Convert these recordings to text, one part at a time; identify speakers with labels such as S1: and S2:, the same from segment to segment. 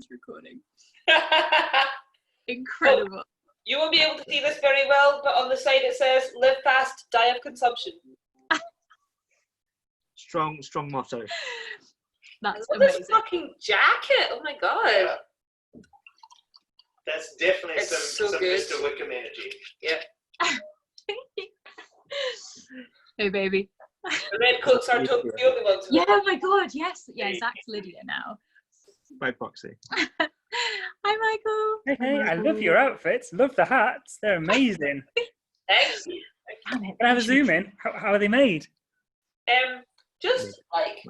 S1: this recording. Incredible.
S2: Oh, you won't be able to see this very well, but on the side it says, live fast, die of consumption.
S3: Strong motto.
S1: That's
S2: this
S1: amazing.
S2: fucking jacket. Oh my god.
S4: Yeah. That's definitely
S2: It's
S4: some
S2: so good.
S4: Mr. Wickham energy.
S2: Yeah.
S1: Hey, baby.
S2: The red coats are the only ones.
S1: Yeah, oh my god, yes. Yeah, Zach's Lydia now.
S3: By proxy.
S1: Hi, Michael.
S5: Hey, I love your outfits. Love the hats. They're amazing.
S2: Thanks.
S1: Damn it.
S5: Can I have a zoom in? How are they made?
S2: Just like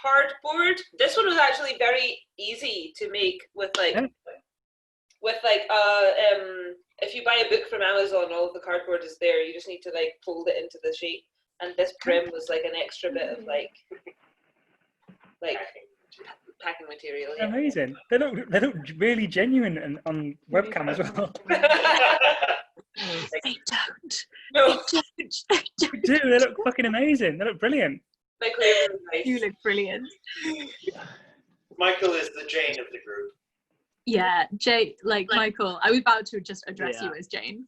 S2: cardboard. This one was actually very easy to make with like if you buy a book from Amazon, all of the cardboard is there. You just need to like fold it into the shape. And this brim was like an extra bit of like packing material. Yeah.
S5: Amazing. They look really genuine and on webcam as well.
S1: They don't.
S2: No.
S1: They don't.
S5: They do. They look fucking amazing. They look brilliant.
S2: Michael, you're really nice.
S1: You look brilliant.
S4: Michael is the Jane of the group.
S1: Yeah, Jane, like Michael, I was about to just address you as Jane.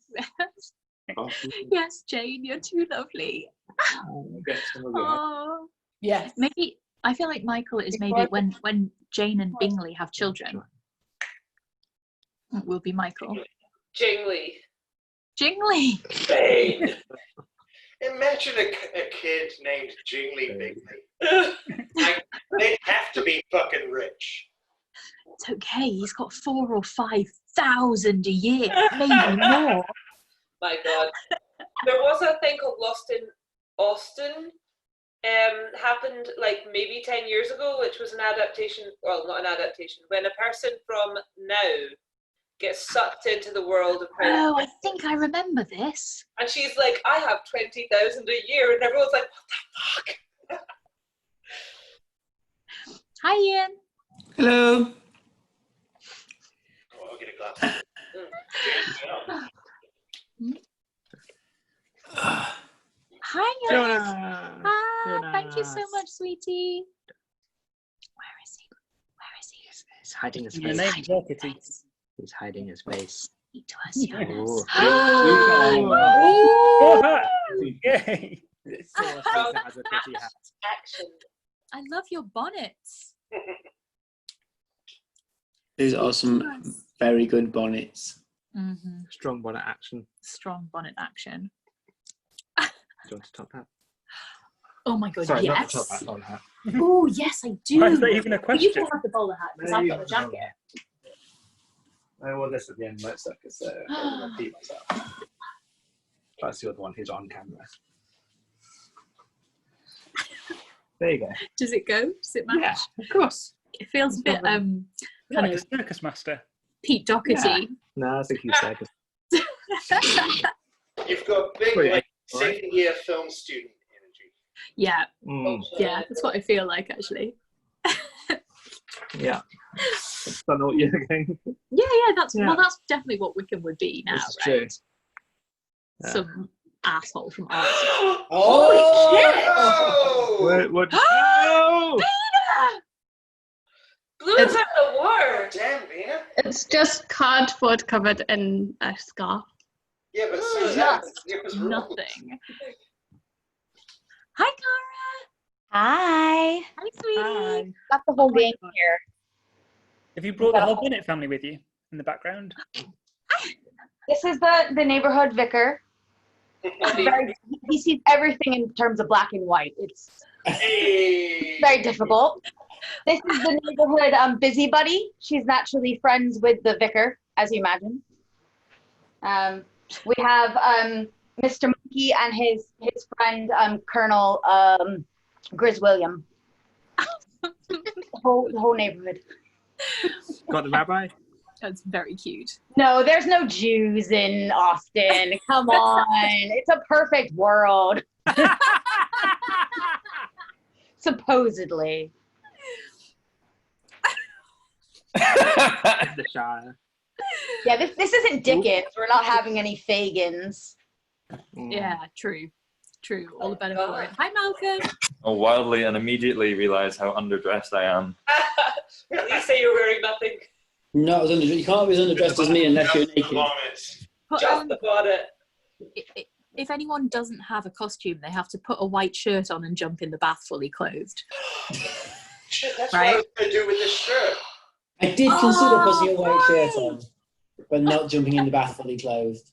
S1: Yes, Jane, you're too lovely. Oh.
S6: Yes.
S1: Maybe I feel like Michael is maybe when Jane and Bingley have children. It will be Michael.
S2: Jingly.
S1: Jingly.
S4: Jane. Imagine a kid named Jingly Bingley. Like, they'd have to be fucking rich.
S1: It's okay. He's got 4,000 or 5,000 a year, maybe more.
S2: My God. There was a thing called Lost in Austin. Happened like maybe 10 years ago, which was an adaptation. Well, not an adaptation. When a person from now gets sucked into the world of Prejudice.
S1: Oh, I think I remember this.
S2: And she's like, I have 20,000 a year, and everyone's like, what the fuck?
S1: Hi, Ian.
S7: Hello.
S4: Oh, I'll get a glass.
S1: Hi,
S3: Jonah.
S1: Hi. Thank you so much, sweetie. Where is he? Where is he?
S3: He's hiding his
S5: Your
S3: face.
S5: name is Kitty.
S3: He's hiding his face.
S1: Speak to us, Jonas.
S5: Oh, hat. Yay.
S3: It's so awesome that has a pretty hat.
S2: Action.
S1: I love your bonnets.
S7: These are some very good bonnets.
S1: Mm-hmm.
S3: Strong bonnet action.
S1: Strong bonnet action.
S3: Do you want to top hat?
S1: Oh my god,
S3: Sorry,
S1: yes.
S3: not the top hat, bonnet hat.
S1: Oh, yes, I do.
S5: Why is that even a
S1: But you
S5: question?
S1: can have the bowler hat because I've got the jacket.
S3: I wore this at the end of my circus, so I'm going to repeat myself. Plus, you're the one who's on camera. There you go.
S1: Does it go? Does it match?
S3: Yeah, of course.
S1: It feels a bit kind
S5: Like a
S1: of
S5: circus master.
S1: Pete Doherty.
S3: Yeah. No, I think you said.
S4: You've got big,
S3: Wait,
S4: like,
S3: what?
S4: second year film student energy.
S1: Yeah,
S3: Mm,
S1: yeah, that's what I feel like actually.
S3: yeah. Don't know what you're going.
S1: Yeah, that's
S3: Yeah.
S1: well, that's definitely what Wickham would be now,
S3: This is
S1: right?
S3: true. Yeah.
S1: Some asshole from Art.
S4: Holy shit! Oh!
S3: What? No!
S2: Blew us out the war.
S4: Damn, Vina.
S6: It's just cardboard covered in a scarf.
S4: Yeah, but so
S1: Just
S4: that was wrong.
S1: nothing. Hi, Cara.
S8: Hi.
S1: Hi, sweetie.
S8: Got the whole gang here.
S5: Have you brought the whole Bennett family with you in the background?
S8: This is the neighborhood vicar. He sees everything in terms of black and white. It's
S4: Hey.
S8: very difficult. This is the neighborhood busybody. She's naturally friends with the vicar, as you imagine. We have Mr. Monkey and his friend Colonel Grizz William. the whole neighborhood.
S3: Got the rabbi?
S1: That's very cute.
S8: No, there's no Jews in Austin. Come on. It's a perfect world. Supposedly.
S3: The Shire.
S8: Yeah, this isn't Dickens. We're not having any Fagins.
S3: Mm.
S1: Yeah, true. All the better for it. Hi, Malcolm.
S9: Wildly and immediately realise how underdressed I am.
S2: At least say you're wearing nothing.
S7: No, you can't be as underdressed as me unless you're
S4: Just the
S7: naked.
S4: bonnets.
S1: Put,
S2: Just the bonnet.
S1: if anyone doesn't have a costume, they have to put a white shirt on and jump in the bath fully clothed.
S4: Shit, that's what I was going to do with this shirt.
S7: I did consider putting a white shirt on, but not jumping in the bath fully clothed.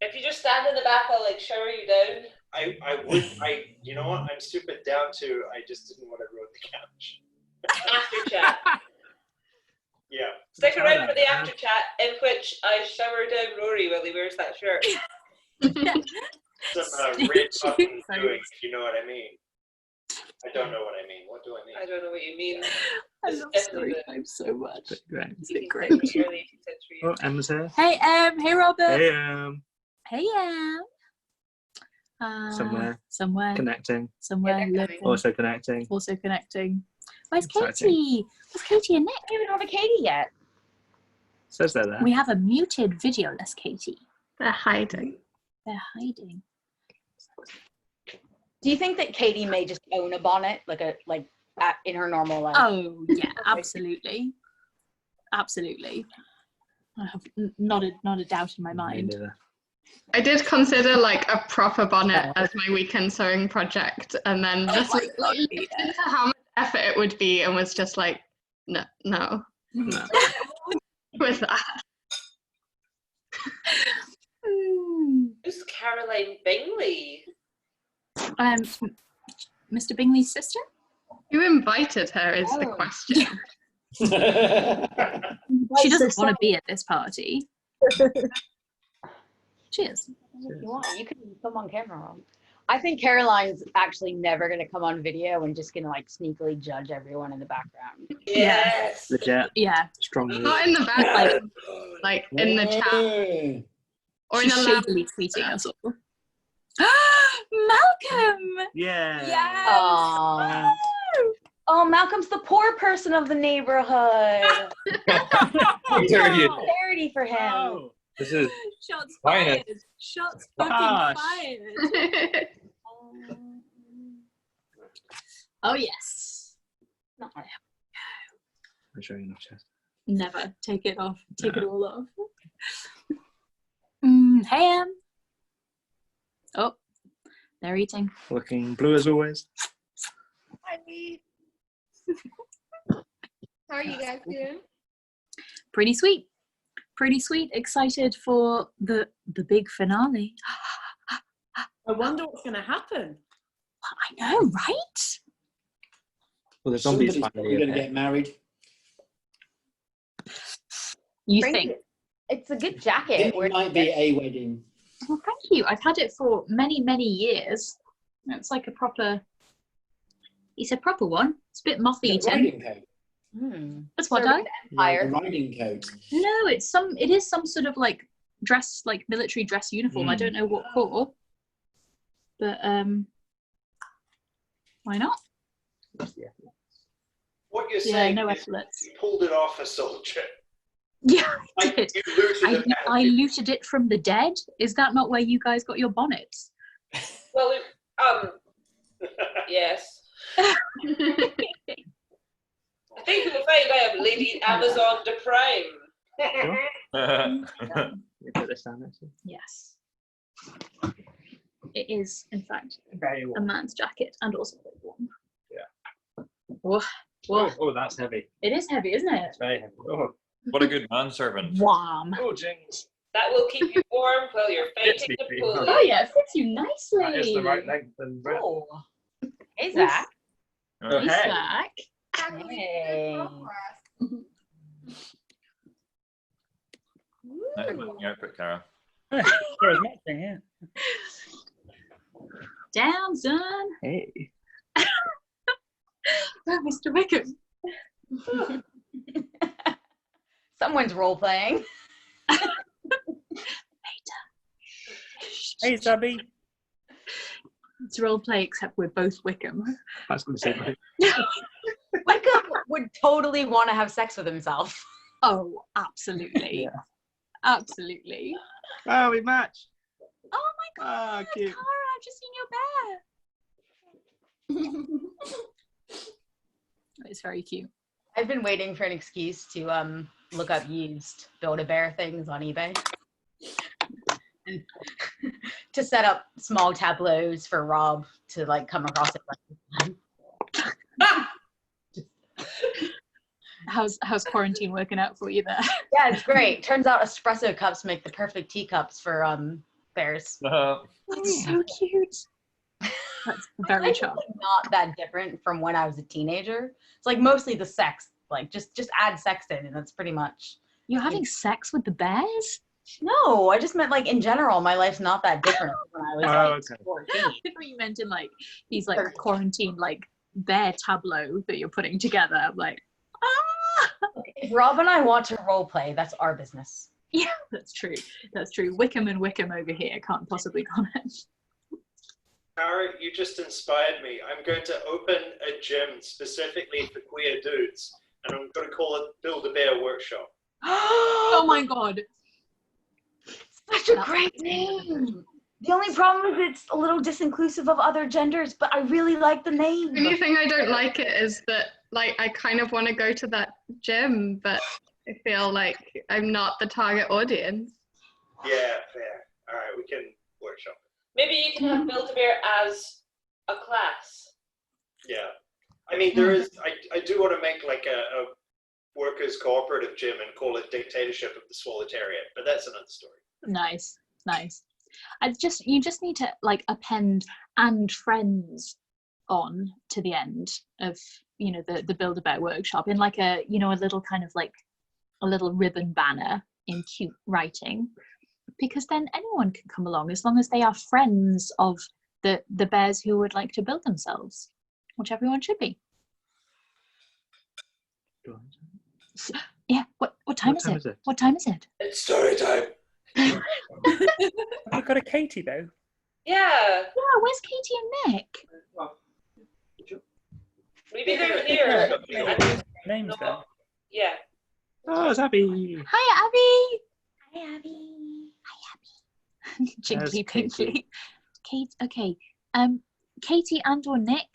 S2: If you just stand in the bath, I'll like shower you down.
S4: You know what? I'm stupid down to, I just didn't want to ruin the couch.
S2: After chat.
S4: Yeah.
S2: Stick around for the after chat in which I shower down Rory while he wears that shirt.
S4: Some red button doing, if you know what I mean. I don't know what I mean. What do I mean?
S2: I don't know what you mean.
S1: I love Storytime so much.
S5: Great.
S1: Is it great?
S2: Early 18th century.
S5: Oh, Emma's here.
S1: Hey, hey, Robert.
S5: Hey,
S1: Hey, somewhere,
S5: connecting.
S1: somewhere,
S8: Yeah, they're
S5: Also connecting.
S1: also connecting. Where's
S5: Exciting.
S1: Katie? Where's Katie and Nick?
S8: I don't even have a Katie yet.
S5: Says they're there.
S1: We have a muted videoless Katie.
S6: They're hiding.
S1: They're hiding.
S8: Do you think that Katie may just own a bonnet, in her normal life?
S1: Oh yeah, absolutely, absolutely. I have not a doubt in my
S5: Me
S1: mind.
S5: neither.
S6: I did consider like a proper bonnet as my weekend sewing project, and then just
S1: my
S6: looked
S1: God,
S6: into how much effort it would be, and was just like, no.
S5: No.
S6: With that.
S2: Who's Caroline Bingley?
S1: Mr. Bingley's sister.
S6: Who invited her is the question.
S1: She doesn't want to be at this party. Cheers.
S8: If you want, you can come on camera. I think Caroline's actually never going to come on video and just going to like sneakily judge everyone in the background.
S2: Yes.
S5: Legit.
S1: Yeah.
S5: Strong move.
S6: Not in the back, like in the chat. Or in
S1: She's
S6: the lab.
S1: shadily tweeting us all. Malcolm!
S5: Yeah.
S1: Yes!
S8: Aww. Oh, Malcolm's the poor person of the neighborhood.
S9: How dare you?
S8: Charity for him.
S5: Oh.
S9: This is
S1: Shots
S9: Finest.
S1: fired! Shots fucking
S5: Gosh.
S1: fired! Oh yes.
S8: No.
S5: I'm showing enough chest.
S1: Never take it off. Take it all off. Hey, oh, they're eating.
S5: Looking blue as always.
S10: Hi. How are you guys doing?
S1: Pretty sweet. Pretty sweet. Excited for the big finale.
S10: I wonder what's going to happen.
S1: I know, right?
S5: Well, the zombies
S7: Somebody's
S5: finally
S7: going to
S5: appear.
S7: get married.
S1: You
S8: Frankie,
S1: think?
S8: it's a good jacket.
S7: It might be a wedding.
S1: Well, thank you. I've had it for many, many years. It's like a proper. It's a proper one. It's a bit moth-eaten.
S7: Riding coat.
S1: That's what
S8: Serving
S1: I.
S8: the Empire.
S7: A riding coat.
S1: No, it is some sort of like dress, like military dress uniform. I don't know what for, but why not?
S4: What you're
S1: Yeah,
S4: saying
S1: no
S4: is
S1: epaulets.
S4: you pulled it off a soldier.
S1: Yeah, I
S4: Like
S1: did.
S4: you looted it.
S1: I looted it from the dead. Is that not where you guys got your bonnets?
S2: Well, yes. I think you'll find I am Lady Amazon de Prime.
S5: We put this down next to you.
S1: Yes. It is, in fact,
S5: Very
S1: a
S5: warm.
S1: man's jacket and also very warm.
S5: Yeah.
S1: Whoa. Whoa.
S5: Oh, that's heavy.
S1: It is heavy, isn't it?
S5: It's very heavy. Oh,
S9: What a good manservant.
S1: Warm.
S5: oh jinx.
S2: That will keep you warm while you're
S5: Fits
S2: fighting
S5: me,
S2: Napoleon.
S1: Oh yeah, it fits you nicely.
S5: That is the right length and breadth.
S1: Oh,
S8: Hey, Zach.
S5: Oh,
S1: hey,
S5: hey.
S1: Zach.
S8: Hey.
S9: Nice looking outfit, Cara.
S5: Yeah, it's matching, yeah.
S1: Down, son.
S5: Hey.
S1: Oh, Mr. Wickham.
S8: Someone's role playing.
S5: Hey, Zabby.
S1: It's role play, except we're both Wickham.
S5: I was going to say,
S8: Wickham would totally want to have sex with himself.
S1: Oh, absolutely.
S5: Yeah.
S1: Absolutely.
S5: oh, we match.
S1: Oh my god,
S5: cute.
S1: Cara, I've just seen your bear. It's very cute.
S8: I've been waiting for an excuse to look up used Build-A-Bear things on eBay. And to set up small tableaus for Rob to like come across it.
S1: How's quarantine working out for you there?
S8: Yeah, it's great. Turns out espresso cups make the perfect teacups for bears.
S1: That's so cute. That's very charming.
S8: Not that different from when I was a teenager. It's like mostly the sex. Like just add sex in, and that's pretty much.
S1: You're having sex with the bears?
S8: No, I just meant like in general, my life's not that different when I was like 14.
S1: I thought you meant in like these like quarantine like bear tableau that you're putting together. I'm like,
S8: If Rob and I want to role play, that's our business.
S1: yeah, that's true. That's true. Wickham and Wickham over here can't possibly comment.
S4: Cara, you just inspired me. I'm going to open a gym specifically for queer dudes, and I'm going to call it Build-A-Bear Workshop.
S1: Oh my god.
S8: Such a great name. The only problem is it's a little disinclusive of other genders, but I really like the name.
S6: The only thing I don't like it is that like I kind of want to go to that gym, but I feel like I'm not the target audience.
S4: Yeah, fair. All right, we can workshop it.
S2: Maybe you can have Build-A-Bear as a class.
S4: Yeah. I mean, there is, I do want to make like a workers' cooperative gym and call it Dictatorship of the Swallowtarian, but that's another story.
S1: Nice. You just need to like append and friends on to the end of the Build-A-Bear workshop in like a a little kind of like a little ribbon banner in cute writing, because then anyone can come along as long as they are friends of the bears who would like to build themselves, which everyone should be. So, yeah. What time is it? What time is it?
S4: It's story time.
S5: I've got a Katie though.
S2: Yeah.
S1: Yeah, where's Katie and Nick?
S2: Maybe they're here.
S5: Name's there.
S2: Yeah.
S3: Oh, it's Abby.
S1: Hi, Abby.
S8: Hi, Abby.
S1: Jinkly
S3: Katie.
S1: pinkly. Kate. Okay. Katie and or Nick.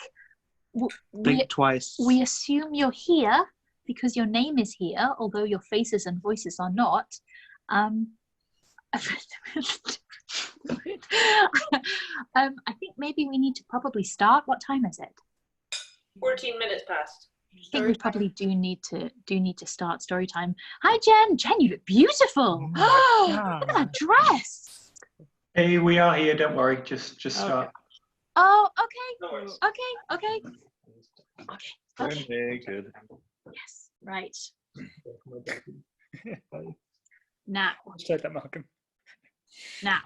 S3: Blink twice.
S1: We assume you're here because your name is here, although your faces and voices are not. I think maybe we need to probably start. What time is it?
S2: 14 minutes past.
S1: I think we probably do need to start story time. Hi, Jen. Jen, you look beautiful. Oh, look at that dress.
S11: Hey, we are here. Don't worry. Just start.
S1: Oh, okay.
S4: No worries.
S1: Okay.
S9: Very good.
S1: Yes. Right. Now.
S5: Said that, Malcolm.
S1: Now.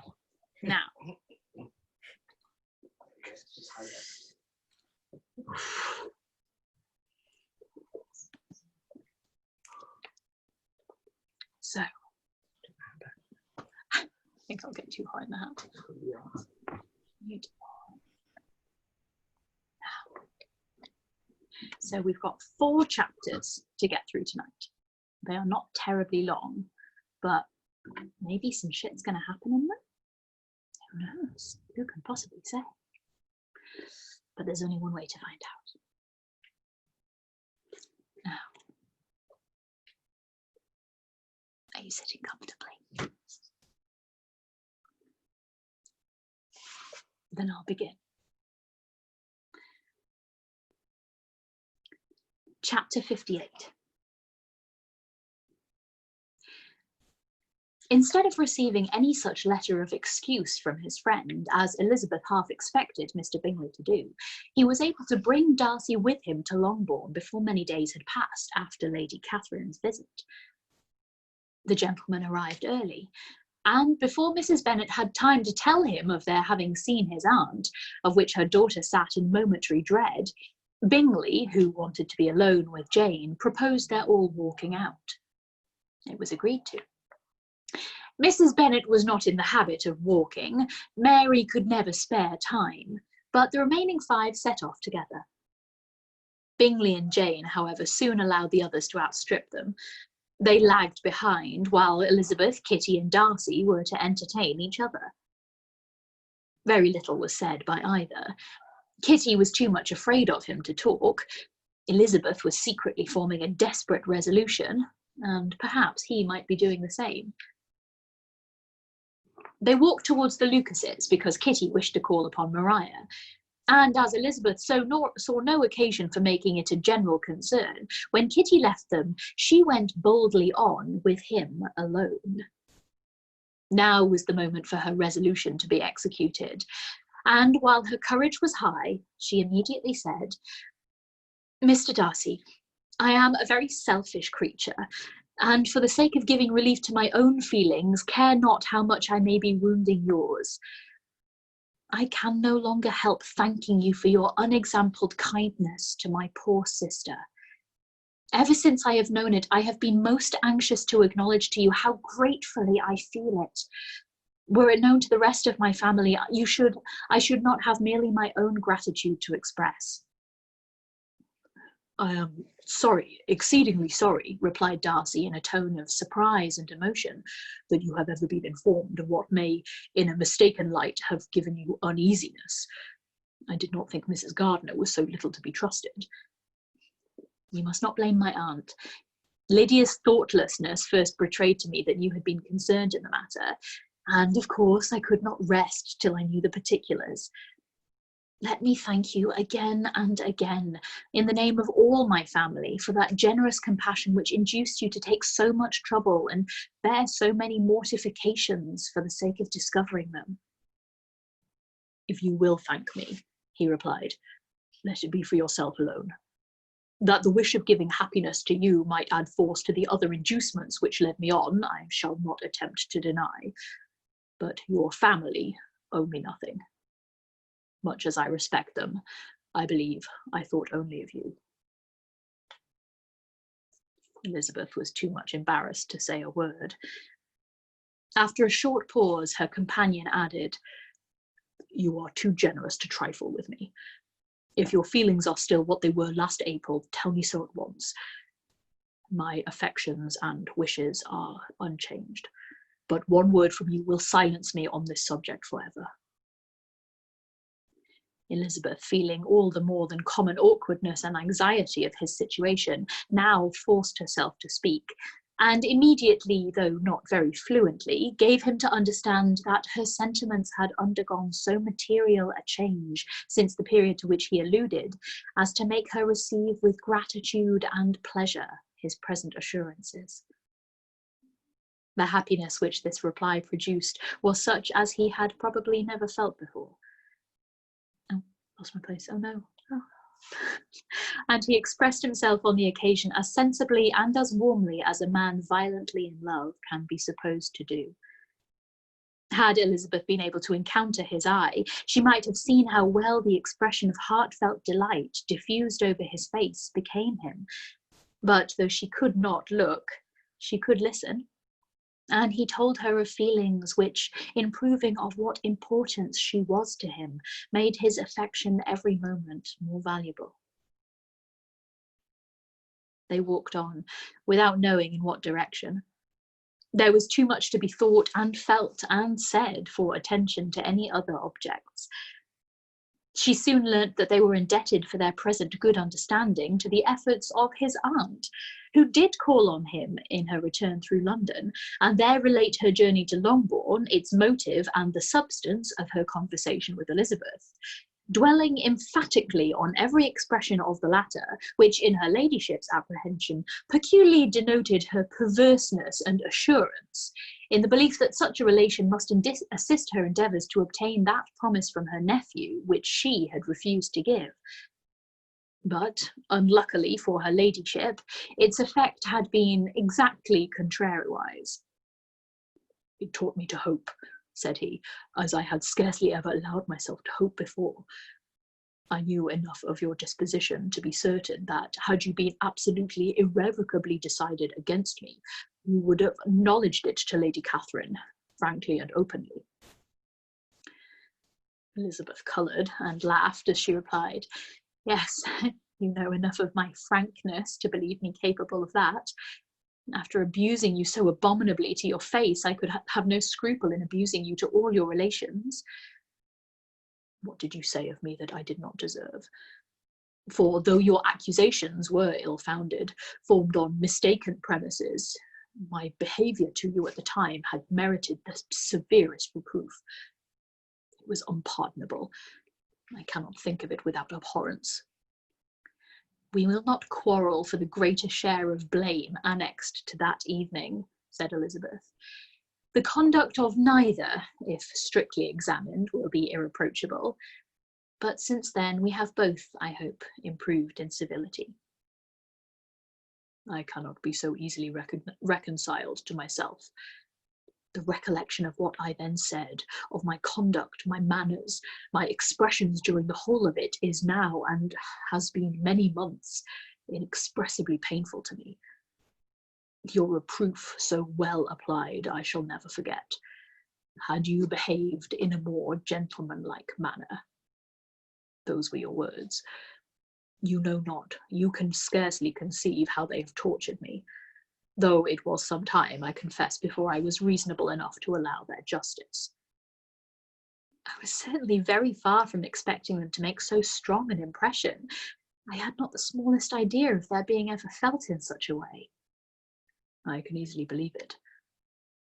S1: So, I think I'll get too hot in the hat. So we've got 4 chapters to get through tonight. They are not terribly long, but maybe some shit's going to happen in them. Who knows? Who can possibly say? But there's only one way to find out. Now, are you sitting comfortably? Then I'll begin. Chapter 58. Instead of receiving any such letter of excuse from his friend, as Elizabeth half expected Mr. Bingley to do, he was able to bring Darcy with him to Longbourn before many days had passed after Lady Catherine's visit. The gentleman arrived early, and before Mrs. Bennet had time to tell him of their having seen his aunt, of which her daughter sat in momentary dread, Bingley, who wanted to be alone with Jane, proposed their all walking out. It was agreed to. Mrs. Bennet was not in the habit of walking. Mary could never spare time, but the remaining 5 set off together. Bingley and Jane, however, soon allowed the others to outstrip them. They lagged behind, while Elizabeth, Kitty, and Darcy were to entertain each other. Very little was said by either. Kitty was too much afraid of him to talk. Elizabeth was secretly forming a desperate resolution, and perhaps he might be doing the same. They walked towards the Lucases because Kitty wished to call upon Maria, and as Elizabeth saw no occasion for making it a general concern, when Kitty left them, she went boldly on with him alone. Now was the moment for her resolution to be executed, and while her courage was high, she immediately said, "Mr. Darcy, I am a very selfish creature, and for the sake of giving relief to my own feelings, care not how much I may be wounding yours. I can no longer help thanking you for your unexampled kindness to my poor sister. Ever since I have known it, I have been most anxious to acknowledge to you how gratefully I feel it. Were it known to the rest of my family, I should not have merely my own gratitude to express." "I am sorry, exceedingly sorry," replied Darcy in a tone of surprise and emotion, "that you have ever been informed of what may, in a mistaken light, have given you uneasiness. I did not think Mrs. Gardiner was so little to be trusted." "You must not blame my aunt. Lydia's thoughtlessness first betrayed to me that you had been concerned in the matter, and of course I could not rest till I knew the particulars. Let me thank you again and again, in the name of all my family, for that generous compassion which induced you to take so much trouble and bear so many mortifications for the sake of discovering them." "If you will thank me," he replied, "let it be for yourself alone. That the wish of giving happiness to you might add force to the other inducements which led me on, I shall not attempt to deny. But your family owe me nothing. Much as I respect them, I believe I thought only of you." Elizabeth was too much embarrassed to say a word. After a short pause, her companion added, "You are too generous to trifle with me. If your feelings are still what they were last April, tell me so at once. My affections and wishes are unchanged, but one word from you will silence me on this subject forever." Elizabeth, feeling all the more than common awkwardness and anxiety of his situation, now forced herself to speak, and immediately, though not very fluently, gave him to understand that her sentiments had undergone so material a change since the period to which he alluded, as to make her receive with gratitude and pleasure his present assurances. The happiness which this reply produced was such as he had probably never felt before. "Oh, lost my place, oh no. Oh." And he expressed himself on the occasion as sensibly and as warmly as a man violently in love can be supposed to do. Had Elizabeth been able to encounter his eye, she might have seen how well the expression of heartfelt delight diffused over his face became him. But though she could not look, she could listen. And he told her of feelings which, in proving of what importance she was to him, made his affection every moment more valuable. They walked on, without knowing in what direction. There was too much to be thought and felt and said for attention to any other objects. She soon learnt that they were indebted for their present good understanding to the efforts of his aunt, who did call on him in her return through London, and there relate her journey to Longbourn, its motive and the substance of her conversation with Elizabeth, dwelling emphatically on every expression of the latter, which in her ladyship's apprehension peculiarly denoted her perverseness and assurance, in the belief that such a relation must assist her endeavours to obtain that promise from her nephew which she had refused to give. But, unluckily for her ladyship, its effect had been exactly contrariwise. "It taught me to hope," said he, "as I had scarcely ever allowed myself to hope before. I knew enough of your disposition to be certain that, had you been absolutely irrevocably decided against me, you would have acknowledged it to Lady Catherine, frankly and openly." Elizabeth coloured and laughed as she replied, "Yes, you know enough of my frankness to believe me capable of that. After abusing you so abominably to your face, I could have no scruple in abusing you to all your relations." "What did you say of me that I did not deserve?" For though your accusations were ill-founded, formed on mistaken premises, my behaviour to you at the time had merited the severest reproof. It was unpardonable. I cannot think of it without abhorrence. We will not quarrel for the greater share of blame annexed to that evening, said Elizabeth. The conduct of neither, if strictly examined, will be irreproachable. But since then we have both, I hope, improved in civility. I cannot be so easily reconciled to myself. The recollection of what I then said, of my conduct, my manners, my expressions during the whole of it, is now, and has been many months, inexpressibly painful to me. Your reproof, so well applied, I shall never forget. Had you behaved in a more gentlemanlike manner. Those were your words. You know not, you can scarcely conceive how they have tortured me, though it was some time, I confess, before I was reasonable enough to allow their justice. I was certainly very far from expecting them to make so strong an impression. I had not the smallest idea of their being ever felt in such a way. I can easily believe it.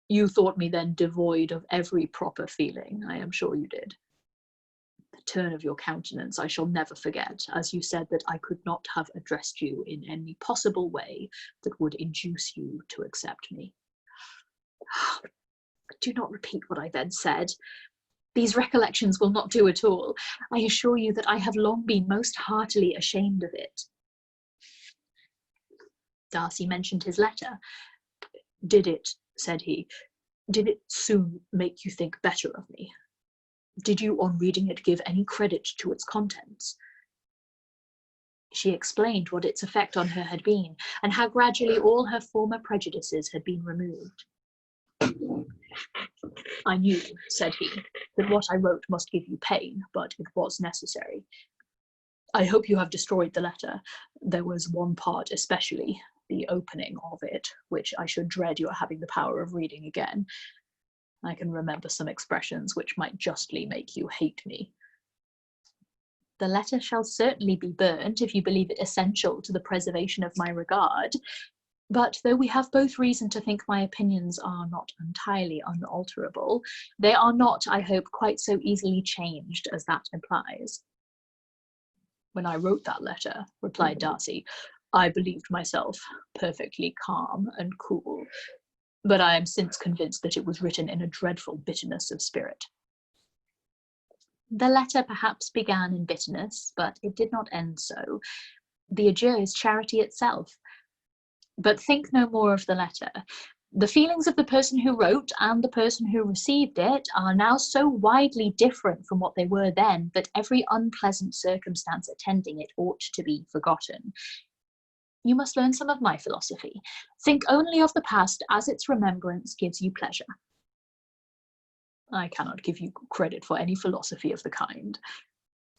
S1: You thought me then devoid of every proper feeling, I am sure you did. The turn of your countenance I shall never forget, as you said that I could not have addressed you in any possible way that would induce you to accept me. Do not repeat what I then said. These recollections will not do at all. I assure you that I have long been most heartily ashamed of it. Darcy mentioned his letter. Did it, said he, did it soon make you think better of me? Did you, on reading it, give any credit to its contents? She explained what its effect on her had been, and how gradually all her former prejudices had been removed. I knew, said he, that what I wrote must give you pain, but it was necessary. I hope you have destroyed the letter. There was one part especially, the opening of it, which I should dread your having the power of reading again. I can remember some expressions which might justly make you hate me. The letter shall certainly be burnt if you believe it essential to the preservation of my regard, but though we have both reason to think my opinions are not entirely unalterable, they are not, I hope, quite so easily changed as that implies. When I wrote that letter, replied Darcy, I believed myself perfectly calm and cool, but I am since convinced that it was written in a dreadful bitterness of spirit. The letter perhaps began in bitterness, but it did not end so. The adieu is charity itself. But think no more of the letter. The feelings of the person who wrote and the person who received it are now so widely different from what they were then that every unpleasant circumstance attending it ought to be forgotten. You must learn some of my philosophy. Think only of the past as its remembrance gives you pleasure. I cannot give you credit for any philosophy of the kind.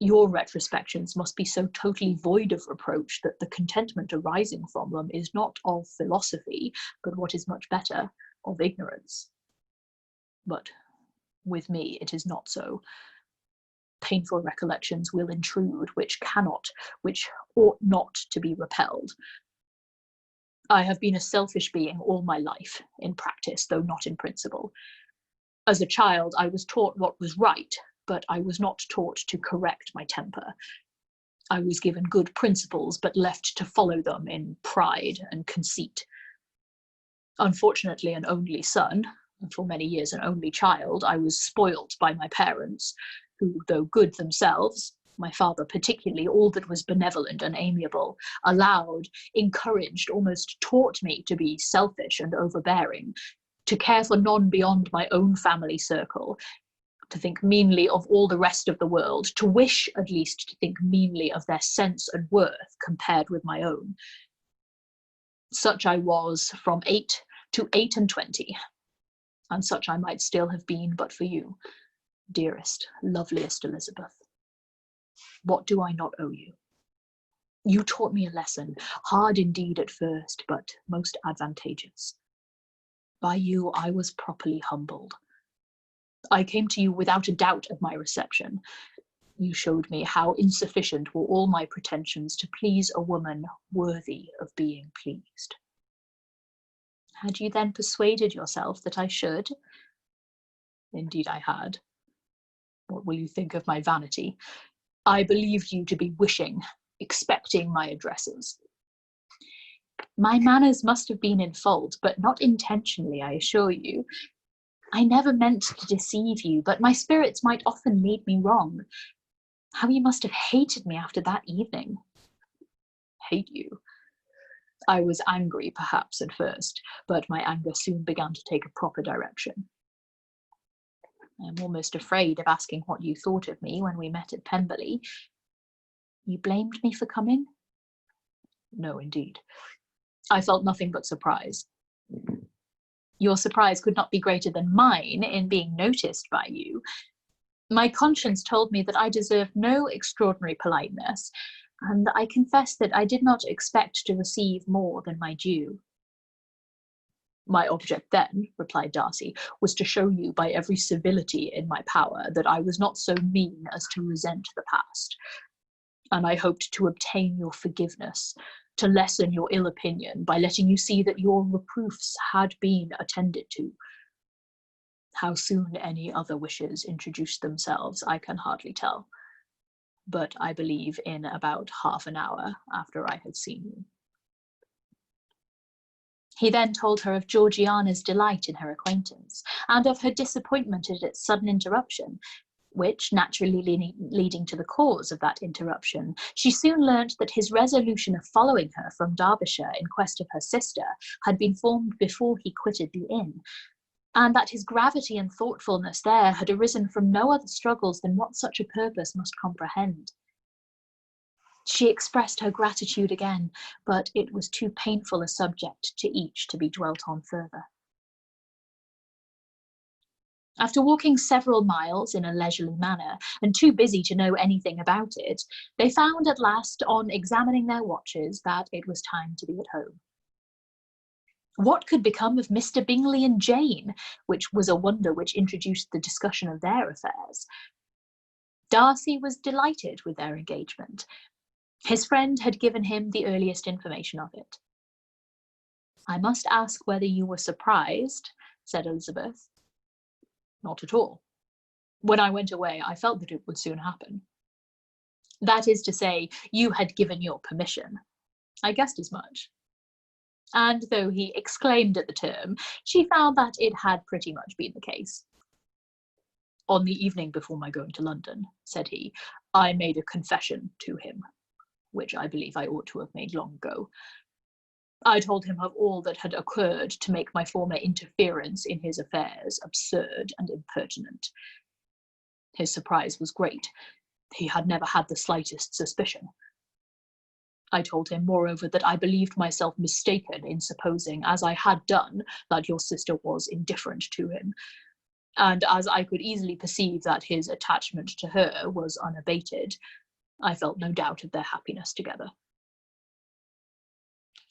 S1: Your retrospections must be so totally void of reproach that the contentment arising from them is not of philosophy, but what is much better, of ignorance. But with me it is not so. Painful recollections will intrude, which ought not to be repelled. I have been a selfish being all my life, in practice, though not in principle. As a child, I was taught what was right, but I was not taught to correct my temper. I was given good principles, but left to follow them in pride and conceit. Unfortunately, an only son, and for many years an only child, I was spoilt by my parents, who, though good themselves, my father particularly, all that was benevolent and amiable, allowed, encouraged, almost taught me to be selfish and overbearing, to care for none beyond my own family circle, to think meanly of all the rest of the world, to wish at least to think meanly of their sense and worth compared with my own. Such I was from 8 to 28, and such I might still have been but for you, dearest, loveliest Elizabeth. What do I not owe you? You taught me a lesson, hard indeed at first, but most advantageous. By you I was properly humbled. I came to you without a doubt of my reception. You showed me how insufficient were all my pretensions to please a woman worthy of being pleased. Had you then persuaded yourself that I should? Indeed I had. What will you think of my vanity? I believed you to be wishing, expecting my addresses. My manners must have been in fault, but not intentionally, I assure you. I never meant to deceive you, but my spirits might often lead me wrong. How you must have hated me after that evening. Hate you? I was angry, perhaps, at first, but my anger soon began to take a proper direction. I am almost afraid of asking what you thought of me when we met at Pemberley. You blamed me for coming? No, indeed. I felt nothing but surprise. Your surprise could not be greater than mine in being noticed by you. My conscience told me that I deserved no extraordinary politeness, and I confess that I did not expect to receive more than my due. My object then, replied Darcy, was to show you by every civility in my power that I was not so mean as to resent the past, and I hoped to obtain your forgiveness, to lessen your ill opinion by letting you see that your reproofs had been attended to. How soon any other wishes introduced themselves, I can hardly tell, but I believe in about half an hour after I had seen you. He then told her of Georgiana's delight in her acquaintance, and of her disappointment at its sudden interruption, which, naturally leading to the cause of that interruption, she soon learnt that his resolution of following her from Derbyshire in quest of her sister had been formed before he quitted the inn, and that his gravity and thoughtfulness there had arisen from no other struggles than what such a purpose must comprehend. She expressed her gratitude again, but it was too painful a subject to each to be dwelt on further. After walking several miles in a leisurely manner, and too busy to know anything about it, they found at last, on examining their watches, that it was time to be at home. What could become of Mr. Bingley and Jane, which was a wonder which introduced the discussion of their affairs? Darcy was delighted with their engagement. His friend had given him the earliest information of it. I must ask whether you were surprised, said Elizabeth. Not at all. When I went away, I felt that it would soon happen. That is to say, you had given your permission. I guessed as much. And though he exclaimed at the term, she found that it had pretty much been the case. On the evening before my going to London, said he, I made a confession to him, which I believe I ought to have made long ago. I told him of all that had occurred to make my former interference in his affairs absurd and impertinent. His surprise was great. He had never had the slightest suspicion. I told him, moreover, that I believed myself mistaken in supposing, as I had done, that your sister was indifferent to him, and as I could easily perceive that his attachment to her was unabated, I felt no doubt of their happiness together.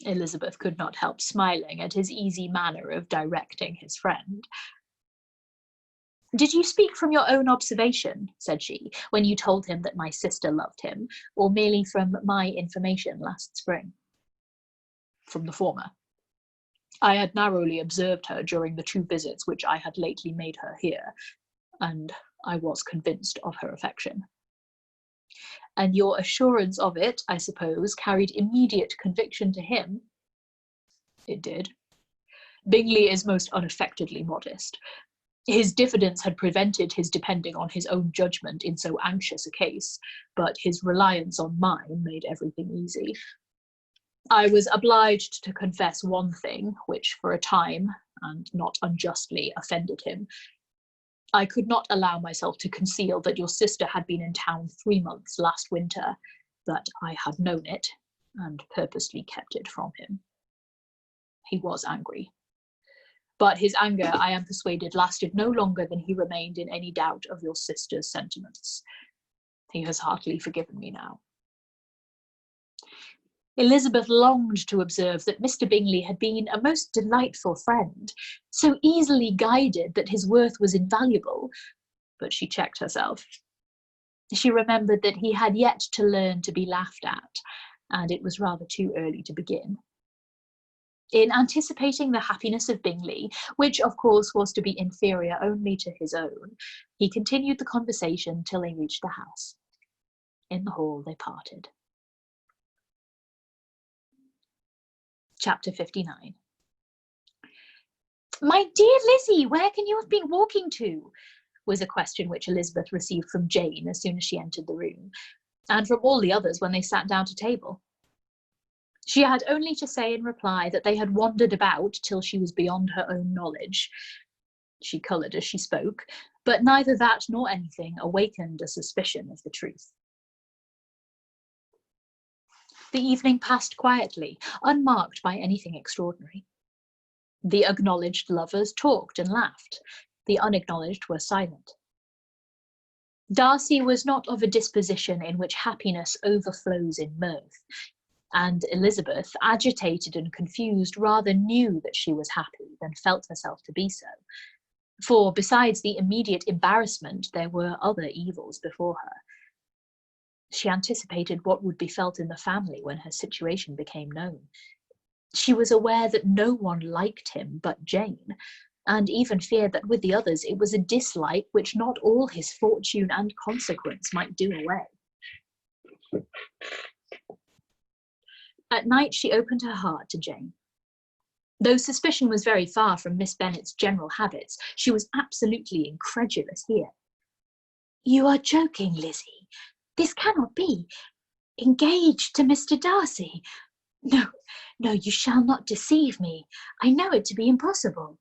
S1: Elizabeth could not help smiling at his easy manner of directing his friend. Did you speak from your own observation, said she, when you told him that my sister loved him, or merely from my information last spring? From the former. I had narrowly observed her during the 2 visits which I had lately made her here, and I was convinced of her affection. And your assurance of it, I suppose, carried immediate conviction to him? It did. Bingley is most unaffectedly modest. His diffidence had prevented his depending on his own judgment in so anxious a case, but his reliance on mine made everything easy. I was obliged to confess one thing, which for a time, and not unjustly, offended him. I could not allow myself to conceal that your sister had been in town 3 months last winter, that I had known it, and purposely kept it from him. He was angry. But his anger, I am persuaded, lasted no longer than he remained in any doubt of your sister's sentiments. He has heartily forgiven me now. Elizabeth longed to observe that Mr. Bingley had been a most delightful friend, so easily guided that his worth was invaluable, but she checked herself. She remembered that he had yet to learn to be laughed at, and it was rather too early to begin. In anticipating the happiness of Bingley, which of course was to be inferior only to his own, he continued the conversation till they reached the house. In the hall they parted. Chapter 59. "My dear Lizzie, where can you have been walking to?" was a question which Elizabeth received from Jane as soon as she entered the room, and from all the others when they sat down to table. She had only to say in reply that they had wandered about till she was beyond her own knowledge. She coloured as she spoke, but neither that nor anything awakened a suspicion of the truth. The evening passed quietly, unmarked by anything extraordinary. The acknowledged lovers talked and laughed. The unacknowledged were silent. Darcy was not of a disposition in which happiness overflows in mirth, and Elizabeth, agitated and confused, rather knew that she was happy than felt herself to be so. For, besides the immediate embarrassment, there were other evils before her. She anticipated what would be felt in the family when her situation became known. She was aware that no one liked him but Jane, and even feared that with the others it was a dislike which not all his fortune and consequence might do away. At night she opened her heart to Jane. Though suspicion was very far from Miss Bennet's general habits, she was absolutely incredulous here. "You are joking, Lizzie. This cannot be. Engaged to Mr. Darcy? No, no, you shall not deceive me. I know it to be impossible."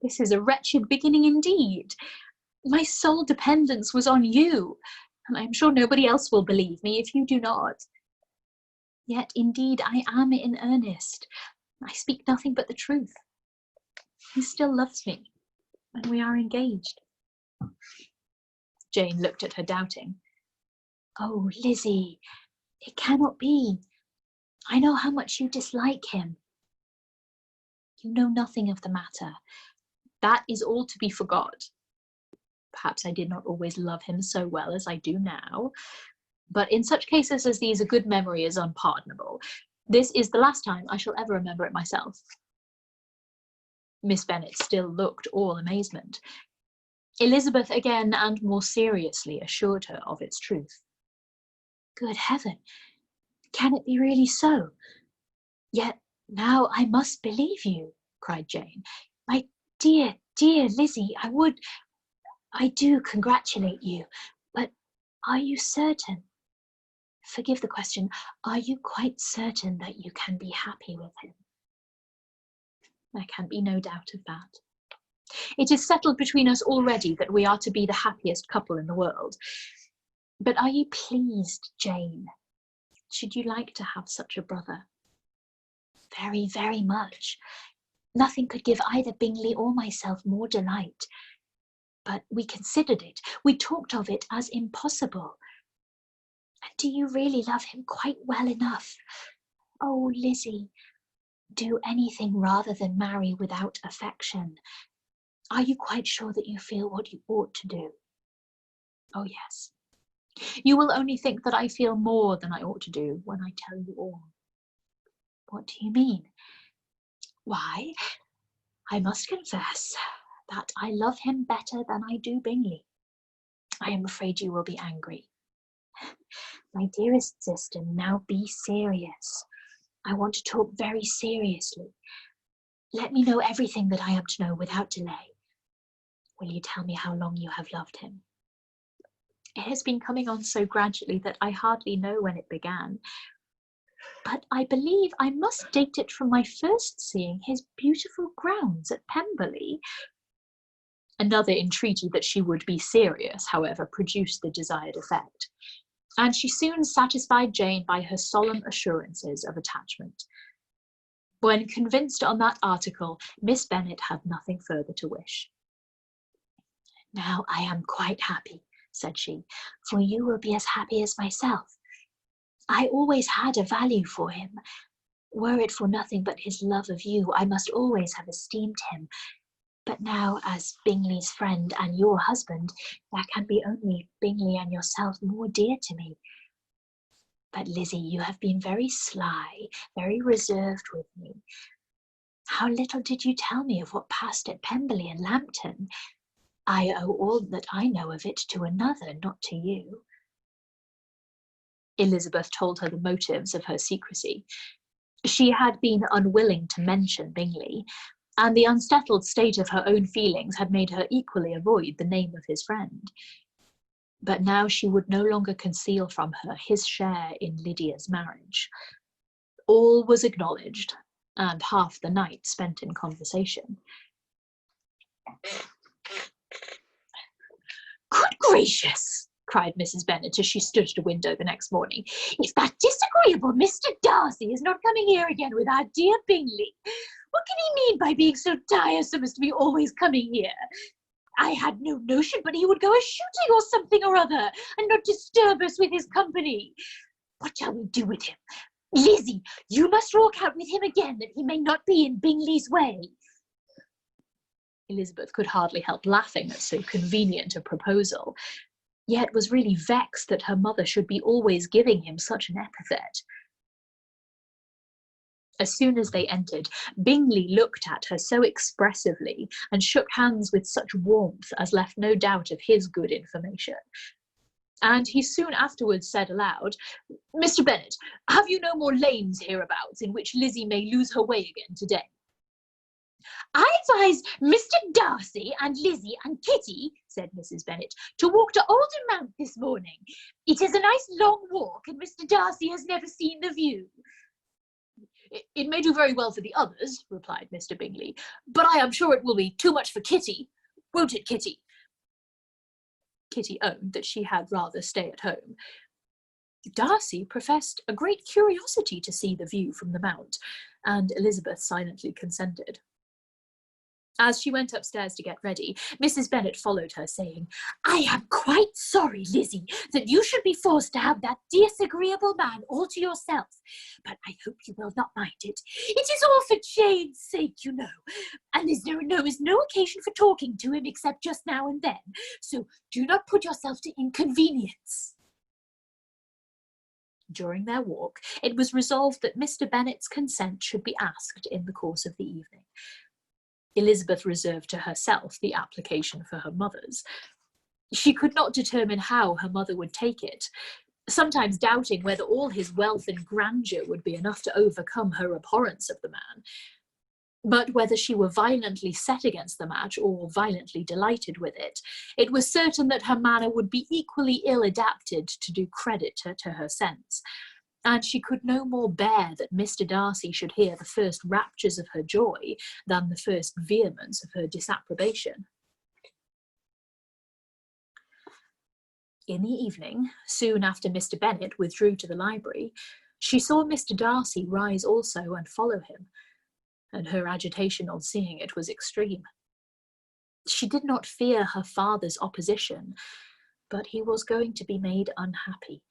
S1: "This is a wretched beginning indeed. My sole dependence was on you, and I am sure nobody else will believe me if you do not. Yet, indeed, I am in earnest. I speak nothing but the truth. He still loves me, and we are engaged." Jane looked at her doubting. "Oh, Lizzie, it cannot be. I know how much you dislike him." "You know nothing of the matter. That is all to be forgot. Perhaps I did not always love him so well as I do now, but in such cases as these a good memory is unpardonable. This is the last time I shall ever remember it myself." Miss Bennet still looked all amazement. Elizabeth again and more seriously assured her of its truth. "Good heaven, can it be really so? Yet now I must believe you," cried Jane. "My dear, dear Lizzie, I do congratulate you, but are you certain? Forgive the question, are you quite certain that you can be happy with him?" "There can be no doubt of that. It is settled between us already that we are to be the happiest couple in the world. But are you pleased, Jane? Should you like to have such a brother?" "Very, very much. Nothing could give either Bingley or myself more delight. But we considered it, we talked of it as impossible. And do you really love him quite well enough? Oh, Lizzie, do anything rather than marry without affection. Are you quite sure that you feel what you ought to do?" "Oh, yes. You will only think that I feel more than I ought to do when I tell you all." "What do you mean?" "Why, I must confess that I love him better than I do Bingley. I am afraid you will be angry. My dearest sister, now be serious. I want to talk very seriously. Let me know everything that I am to know without delay. Will you tell me how long you have loved him?" "It has been coming on so gradually that I hardly know when it began. But I believe I must date it from my first seeing his beautiful grounds at Pemberley." Another entreaty that she would be serious, however, produced the desired effect, and she soon satisfied Jane by her solemn assurances of attachment. When convinced on that article, Miss Bennet had nothing further to wish. "Now I am quite happy," said she, "for you will be as happy as myself. I always had a value for him. Were it for nothing but his love of you, I must always have esteemed him. But now, as Bingley's friend and your husband, there can be only Bingley and yourself more dear to me. But Lizzie, you have been very sly, very reserved with me. How little did you tell me of what passed at Pemberley and Lambton? I owe all that I know of it to another, not to you. Elizabeth told her the motives of her secrecy. She had been unwilling to mention Bingley, and the unsettled state of her own feelings had made her equally avoid the name of his friend. But now she would no longer conceal from her his share in Lydia's marriage. All was acknowledged, and half the night spent in conversation. Good gracious! Cried Mrs. Bennet as she stood at a window the next morning. If that disagreeable Mr. Darcy is not coming here again with our dear Bingley, what can he mean by being so tiresome as to be always coming here? I had no notion but he would go a-shooting or something or other, and not disturb us with his company. What shall we do with him? Lizzie, you must walk out with him again, that he may not be in Bingley's way. Elizabeth could hardly help laughing at so convenient a proposal, yet was really vexed that her mother should be always giving him such an epithet. As soon as they entered, Bingley looked at her so expressively and shook hands with such warmth as left no doubt of his good information. And he soon afterwards said aloud, Mr. Bennet, have you no more lanes hereabouts in which Lizzie may lose her way again today? I advise Mr. Darcy and Lizzie and Kitty, said Mrs. Bennet, to walk to Aldermount this morning. It is a nice long walk, and Mr. Darcy has never seen the view. It may do very well for the others, replied Mr. Bingley, but I am sure it will be too much for Kitty. Won't it, Kitty? Kitty owned that she had rather stay at home. Darcy professed a great curiosity to see the view from the mount, and Elizabeth silently consented. As she went upstairs to get ready, Mrs. Bennet followed her, saying, I am quite sorry, Lizzie, that you should be forced to have that disagreeable man all to yourself, but I hope you will not mind it. It is all for Jane's sake, you know, and there is no occasion for talking to him except just now and then, so do not put yourself to inconvenience. During their walk, it was resolved that Mr. Bennet's consent should be asked in the course of the evening. Elizabeth reserved to herself the application for her mother's. She could not determine how her mother would take it, sometimes doubting whether all his wealth and grandeur would be enough to overcome her abhorrence of the man. But whether she were violently set against the match or violently delighted with it, it was certain that her manner would be equally ill adapted to do credit to her sense. And she could no more bear that Mr. Darcy should hear the first raptures of her joy than the first vehemence of her disapprobation. In the evening, soon after Mr. Bennet withdrew to the library, she saw Mr. Darcy rise also and follow him, and her agitation on seeing it was extreme. She did not fear her father's opposition, but he was going to be made unhappy,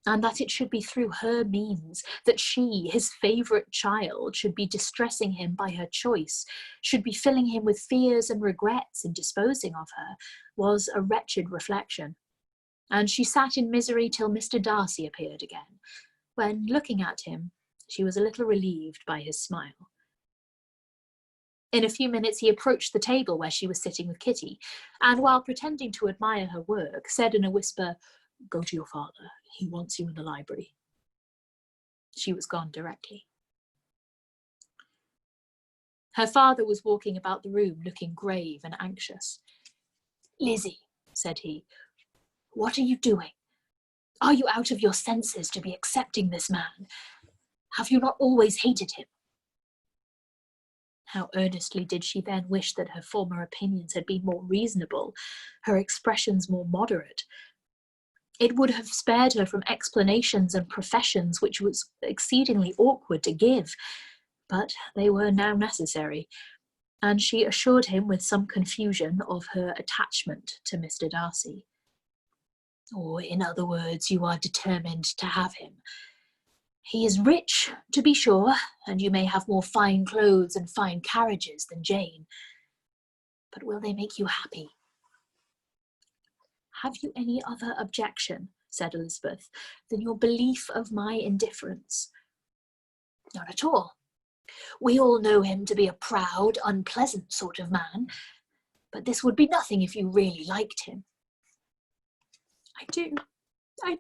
S1: and that it should be through her means, that she, his favourite child, should be distressing him by her choice, should be filling him with fears and regrets in disposing of her, was a wretched reflection. And she sat in misery till Mr. Darcy appeared again, when, looking at him, she was a little relieved by his smile. In a few minutes he approached the table where she was sitting with Kitty, and while pretending to admire her work, said in a whisper, Go to your father. He wants you in the library. She was gone directly. Her father was walking about the room, looking grave and anxious. Lizzie, said he, what are you doing? Are you out of your senses to be accepting this man? Have you not always hated him? How earnestly did she then wish that her former opinions had been more reasonable, her expressions more moderate. It would have spared her from explanations and professions which was exceedingly awkward to give, but they were now necessary, and she assured him with some confusion of her attachment to Mr. Darcy. Or, in other words, you are determined to have him. He is rich, to be sure, and you may have more fine clothes and fine carriages than Jane. But will they make you happy? Have you any other objection, said Elizabeth, than your belief of my indifference? Not at all. We all know him to be a proud, unpleasant sort of man, but this would be nothing if you really liked him. I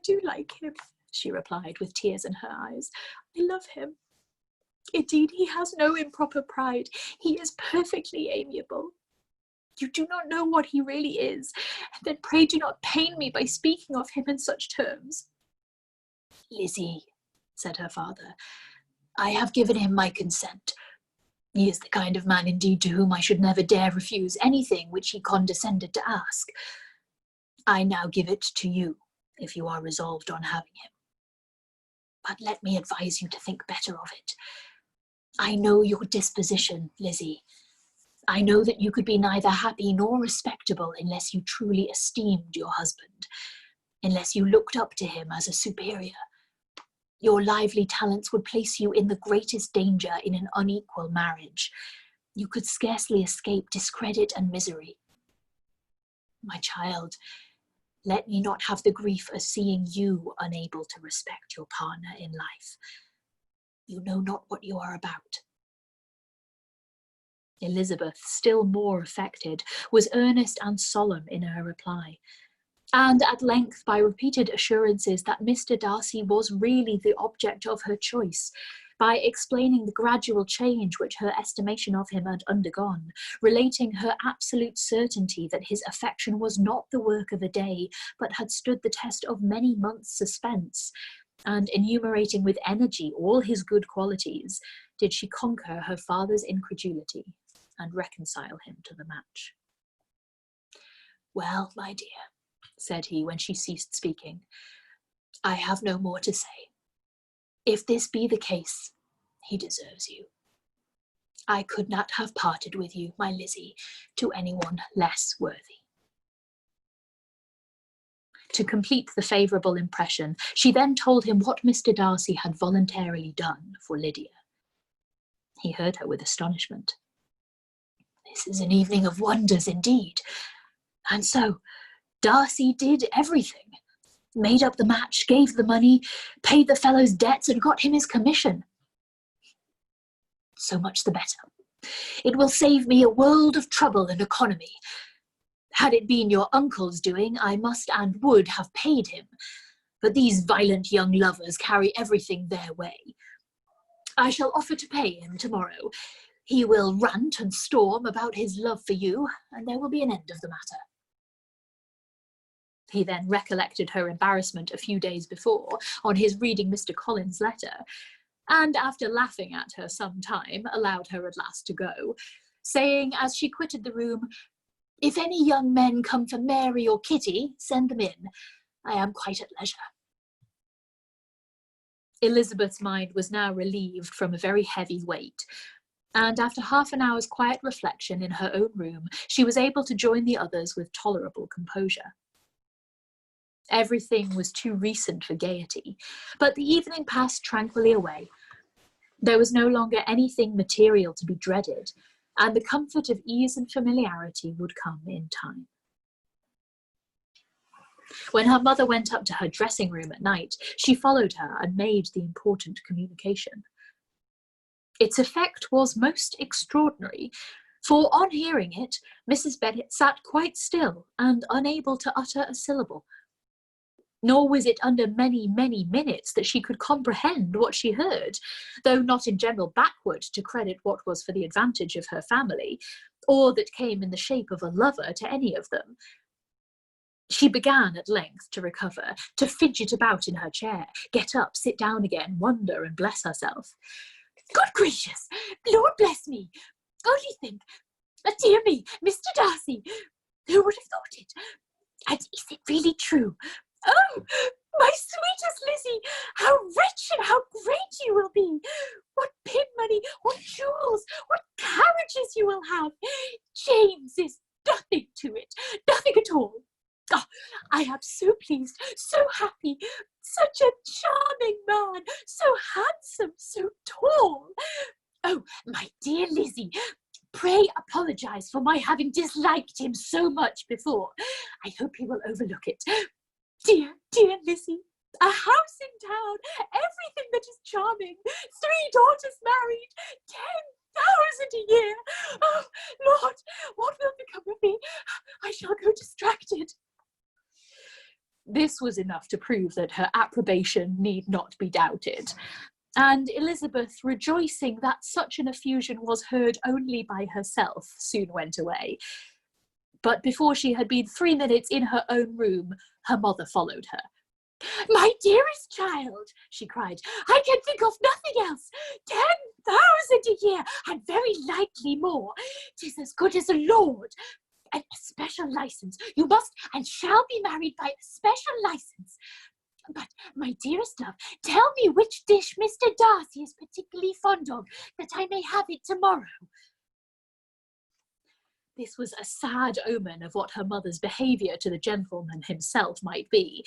S1: do like him, she replied with tears in her eyes. I love him. Indeed, he has no improper pride. He is perfectly amiable. You do not know what he really is, then pray do not pain me by speaking of him in such terms. Lizzie, said her father, I have given him my consent. He is the kind of man indeed to whom I should never dare refuse anything which he condescended to ask. I now give it to you, if you are resolved on having him. But let me advise you to think better of it. I know your disposition, Lizzie. I know that you could be neither happy nor respectable unless you truly esteemed your husband, unless you looked up to him as a superior. Your lively talents would place you in the greatest danger in an unequal marriage. You could scarcely escape discredit and misery. My child, let me not have the grief of seeing you unable to respect your partner in life. You know not what you are about. Elizabeth, still more affected, was earnest and solemn in her reply, and at length, by repeated assurances that Mr. Darcy was really the object of her choice, by explaining the gradual change which her estimation of him had undergone, relating her absolute certainty that his affection was not the work of a day, but had stood the test of many months' suspense, and enumerating with energy all his good qualities, did she conquer her father's incredulity and reconcile him to the match. Well, my dear, said he when she ceased speaking, I have no more to say. If this be the case, he deserves you. I could not have parted with you, my Lizzie, to anyone less worthy. To complete the favourable impression, she then told him what Mr. Darcy had voluntarily done for Lydia. He heard her with astonishment. This is an evening of wonders indeed. And so, Darcy did everything. Made up the match, gave the money, paid the fellow's debts, and got him his commission. So much the better. It will save me a world of trouble and economy. Had it been your uncle's doing, I must and would have paid him. But these violent young lovers carry everything their way. I shall offer to pay him tomorrow. He will rant and storm about his love for you, and there will be an end of the matter. He then recollected her embarrassment a few days before on his reading Mr. Collins' letter, and after laughing at her some time, allowed her at last to go, saying as she quitted the room, If any young men come for Mary or Kitty, send them in. I am quite at leisure. Elizabeth's mind was now relieved from a very heavy weight, and after half an hour's quiet reflection in her own room, she was able to join the others with tolerable composure. Everything was too recent for gaiety, but the evening passed tranquilly away. There was no longer anything material to be dreaded, and the comfort of ease and familiarity would come in time. When her mother went up to her dressing room at night, she followed her and made the important communication. Its effect was most extraordinary, for on hearing it, Mrs. Bennet sat quite still and unable to utter a syllable. Nor was it under many, many minutes that she could comprehend what she heard, though not in general backward to credit what was for the advantage of her family, or that came in the shape of a lover to any of them. She began at length to recover, to fidget about in her chair, get up, sit down again, wonder and bless herself. Good gracious! Lord bless me! Only think! Dear me, Mr. Darcy! Who would have thought it? And is it really true? Oh, my sweetest Lizzie, how rich and how great you will be! What pin money, what jewels, what carriages you will have! James is nothing to it, nothing at all. Oh, I am so pleased, so happy, such a charming man, so handsome, so tall. Oh, my dear Lizzie, Pray apologise for my having disliked him so much before. I hope he will overlook it. Dear, dear Lizzie, a house in town, everything that is charming, 3 daughters married, 10,000 a year. Oh, Lord, what will become of me? I shall go distracted. This was enough to prove that her approbation need not be doubted. And Elizabeth, rejoicing that such an effusion was heard only by herself, soon went away. But before she had been 3 minutes in her own room, her mother followed her. My dearest child, she cried, I can think of nothing else. 10,000 a year, and very likely more. 'Tis as good as a lord. And a special license. You must and shall be married by a special license. But, my dearest love, tell me which dish Mr. Darcy is particularly fond of, that I may have it tomorrow. This was a sad omen of what her mother's behaviour to the gentleman himself might be,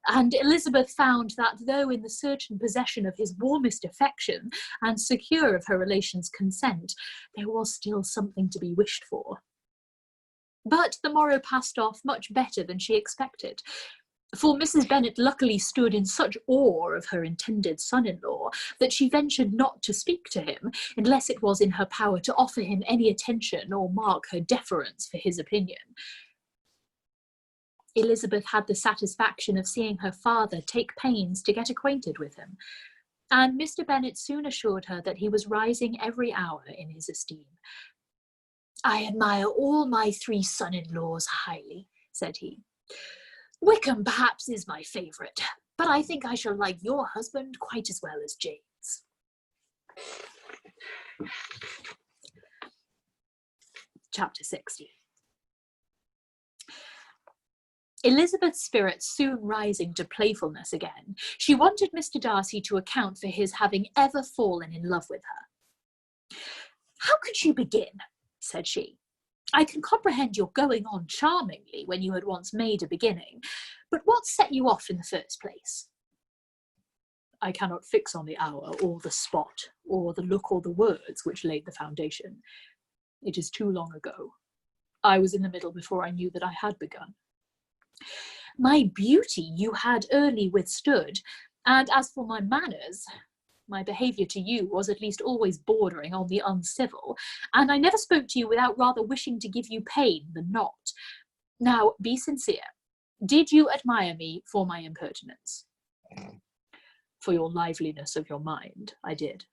S1: and Elizabeth found that though in the certain possession of his warmest affection and secure of her relations' consent, there was still something to be wished for. But the morrow passed off much better than she expected, for Mrs. Bennet luckily stood in such awe of her intended son-in-law that she ventured not to speak to him unless it was in her power to offer him any attention or mark her deference for his opinion. Elizabeth had the satisfaction of seeing her father take pains to get acquainted with him, and Mr. Bennet soon assured her that he was rising every hour in his esteem. I admire all my 3 son-in-laws highly, said he. Wickham perhaps is my favourite, but I think I shall like your husband quite as well as James. Chapter 60. Elizabeth's spirits soon rising to playfulness again, she wanted Mr. Darcy to account for his having ever fallen in love with her. How could you begin? Said she. I can comprehend your going on charmingly when you had once made a beginning, but what set you off in the first place? I cannot fix on the hour or the spot or the look or the words which laid the foundation. It is too long ago. I was in the middle before I knew that I had begun. My beauty you had early withstood, and as for my manners, my behaviour to you was at least always bordering on the uncivil, and I never spoke to you without rather wishing to give you pain than not. Now, be sincere. Did you admire me for my impertinence? For your liveliness of your mind, I did.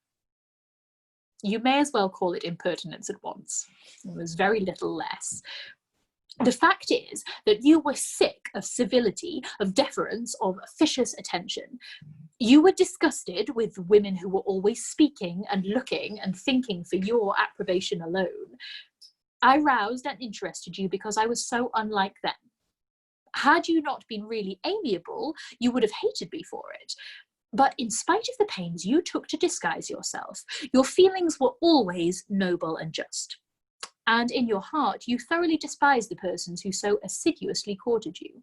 S1: You may as well call it impertinence at once. It was very little less. The fact is that you were sick of civility, of deference, of officious attention. You were disgusted with women who were always speaking and looking and thinking for your approbation alone. I roused and interested you because I was so unlike them. Had you not been really amiable, you would have hated me for it. But in spite of the pains you took to disguise yourself, your feelings were always noble and just. And in your heart you thoroughly despised the persons who so assiduously courted you.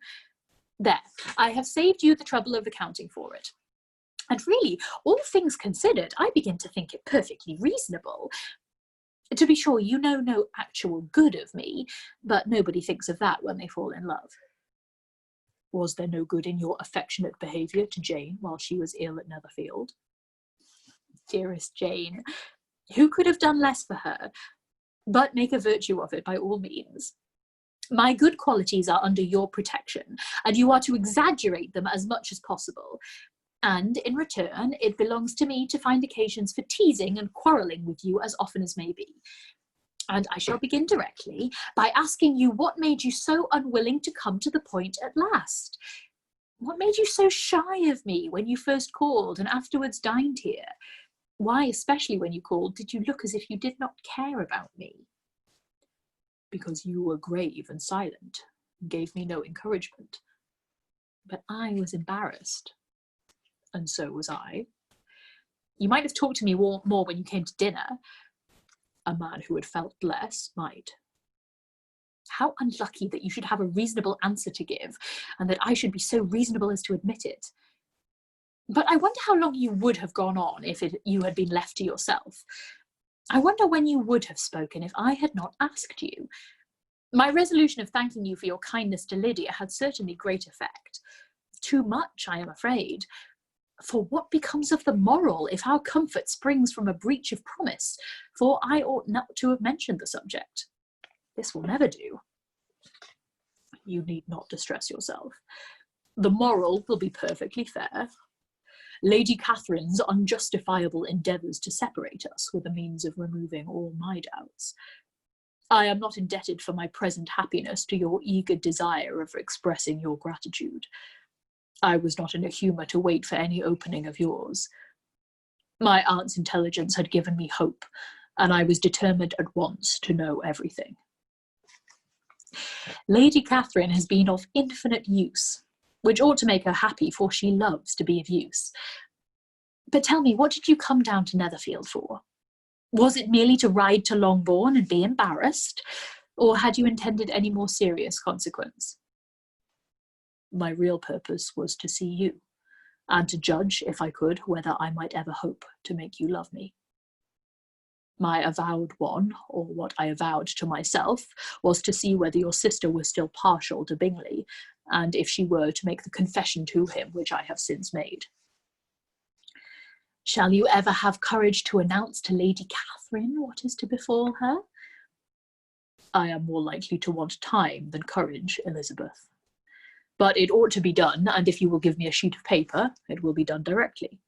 S1: There, I have saved you the trouble of accounting for it. And really, all things considered, I begin to think it perfectly reasonable. To be sure, you know no actual good of me, but nobody thinks of that when they fall in love. Was there no good in your affectionate behaviour to Jane while she was ill at Netherfield? Dearest Jane, who could have done less for her? But make a virtue of it by all means. My good qualities are under your protection, and you are to exaggerate them as much as possible. And in return, it belongs to me to find occasions for teasing and quarrelling with you as often as may be. And I shall begin directly by asking you what made you so unwilling to come to the point at last? What made you so shy of me when you first called and afterwards dined here? Why, especially when you called, did you look as if you did not care about me? Because you were grave and silent, and gave me no encouragement. But I was embarrassed, and so was I. You might have talked to me more when you came to dinner. A man who had felt less might. How unlucky that you should have a reasonable answer to give, and that I should be so reasonable as to admit it. But I wonder how long you would have gone on if you had been left to yourself. I wonder when you would have spoken if I had not asked you. My resolution of thanking you for your kindness to Lydia had certainly great effect. Too much, I am afraid. For what becomes of the moral if our comfort springs from a breach of promise? For I ought not to have mentioned the subject. This will never do. You need not distress yourself. The moral will be perfectly fair. Lady Catherine's unjustifiable endeavours to separate us were the means of removing all my doubts. I am not indebted for my present happiness to your eager desire of expressing your gratitude. I was not in a humour to wait for any opening of yours. My aunt's intelligence had given me hope, and I was determined at once to know everything. Lady Catherine has been of infinite use, which ought to make her happy, for she loves to be of use. But tell me, what did you come down to Netherfield for? Was it merely to ride to Longbourn and be embarrassed, or had you intended any more serious consequence? My real purpose was to see you, and to judge, if I could, whether I might ever hope to make you love me. My avowed one, or what I avowed to myself, was to see whether your sister was still partial to Bingley, and if she were to make the confession to him which I have since made. Shall you ever have courage to announce to Lady Catherine what is to befall her? I am more likely to want time than courage, Elizabeth. But it ought to be done, and if you will give me a sheet of paper, it will be done directly.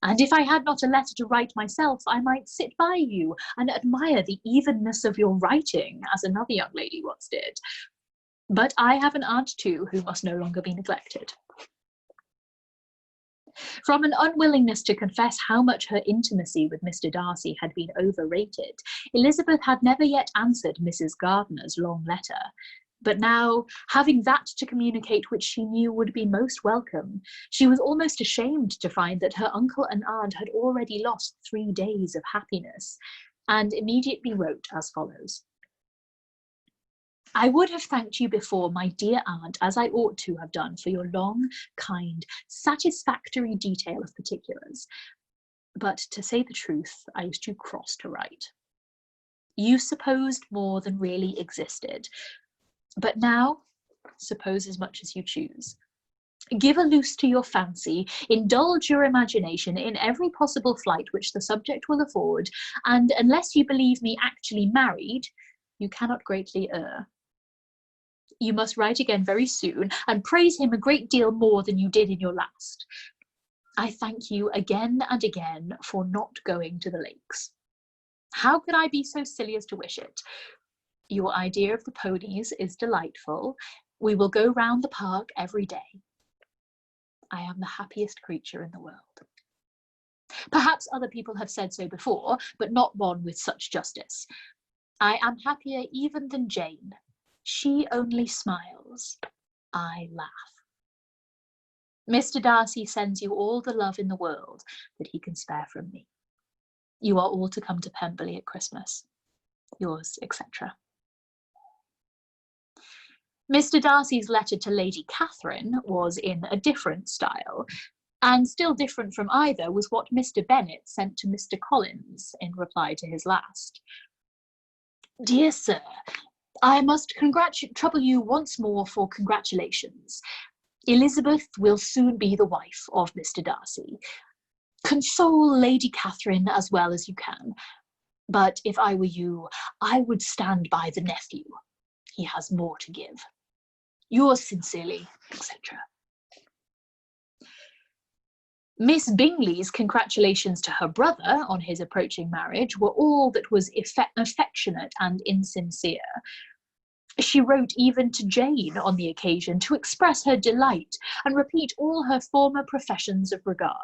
S1: And if I had not a letter to write myself, I might sit by you and admire the evenness of your writing, as another young lady once did. But I have an aunt too, who must no longer be neglected. From an unwillingness to confess how much her intimacy with Mr. Darcy had been overrated, Elizabeth had never yet answered Mrs. Gardiner's long letter. But now, having that to communicate which she knew would be most welcome, she was almost ashamed to find that her uncle and aunt had already lost 3 days of happiness, and immediately wrote as follows. I would have thanked you before, my dear aunt, as I ought to have done, for your long, kind, satisfactory detail of particulars. But to say the truth, I was too cross to write. You supposed more than really existed. But now, suppose as much as you choose. Give a loose to your fancy, indulge your imagination in every possible flight which the subject will afford, and unless you believe me actually married, you cannot greatly err. You must write again very soon, and praise him a great deal more than you did in your last. I thank you again and again for not going to the lakes. How could I be so silly as to wish it? Your idea of the ponies is delightful. We will go round the park every day. I am the happiest creature in the world. Perhaps other people have said so before, but not one with such justice. I am happier even than Jane. She only smiles. I laugh. Mr. Darcy sends you all the love in the world that he can spare from me. You are all to come to Pemberley at Christmas. Yours, etc. Mr. Darcy's letter to Lady Catherine was in a different style, and still different from either was what Mr. Bennet sent to Mr. Collins in reply to his last. Dear Sir, I must trouble you once more for congratulations. Elizabeth will soon be the wife of Mr. Darcy. Console Lady Catherine as well as you can, but if I were you, I would stand by the nephew. He has more to give. Yours sincerely, etc. Miss Bingley's congratulations to her brother on his approaching marriage were all that was affectionate and insincere. She wrote even to Jane on the occasion to express her delight and repeat all her former professions of regard.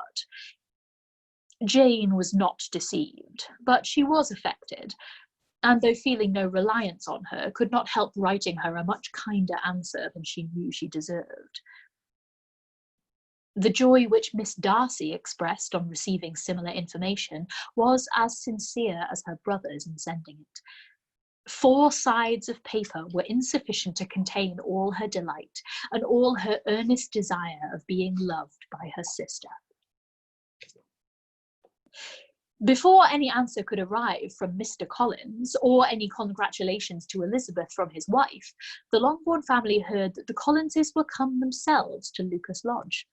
S1: Jane was not deceived, but she was affected, and though feeling no reliance on her, could not help writing her a much kinder answer than she knew she deserved. The joy which Miss Darcy expressed on receiving similar information was as sincere as her brother's in sending it. 4 sides of paper were insufficient to contain all her delight and all her earnest desire of being loved by her sister. Before any answer could arrive from Mr. Collins, or any congratulations to Elizabeth from his wife, the Longbourn family heard that the Collinses were come themselves to Lucas Lodge.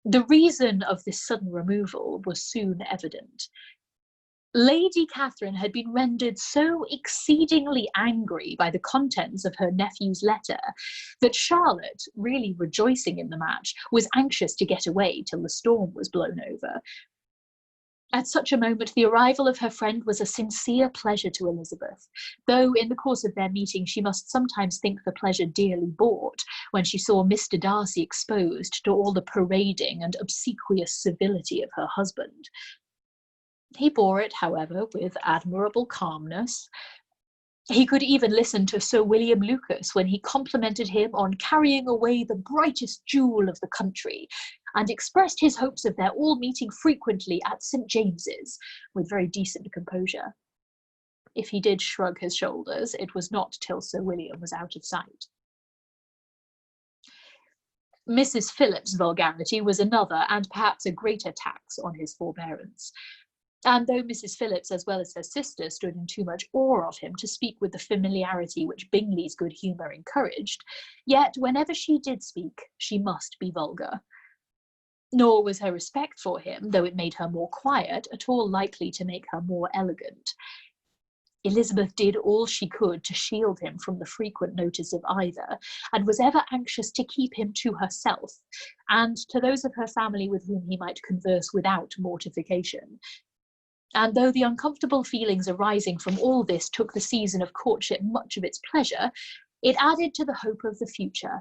S1: The reason of this sudden removal was soon evident. Lady Catherine had been rendered so exceedingly angry by the contents of her nephew's letter that Charlotte, really rejoicing in the match, was anxious to get away till the storm was blown over. At such a moment, the arrival of her friend was a sincere pleasure to Elizabeth, though in the course of their meeting she must sometimes think the pleasure dearly bought when she saw Mr. Darcy exposed to all the parading and obsequious civility of her husband. He bore it, however, with admirable calmness. He could even listen to Sir William Lucas when he complimented him on carrying away the brightest jewel of the country, and expressed his hopes of their all meeting frequently at St. James's, with very decent composure. If he did shrug his shoulders, it was not till Sir William was out of sight. Mrs. Phillips's vulgarity was another, and perhaps a greater tax on his forbearance. And though Mrs. Phillips, as well as her sister, stood in too much awe of him to speak with the familiarity which Bingley's good humour encouraged, yet whenever she did speak, she must be vulgar. Nor was her respect for him, though it made her more quiet, at all likely to make her more elegant. Elizabeth did all she could to shield him from the frequent notice of either, and was ever anxious to keep him to herself, and to those of her family with whom he might converse without mortification. And though the uncomfortable feelings arising from all this took the season of courtship much of its pleasure, it added to the hope of the future,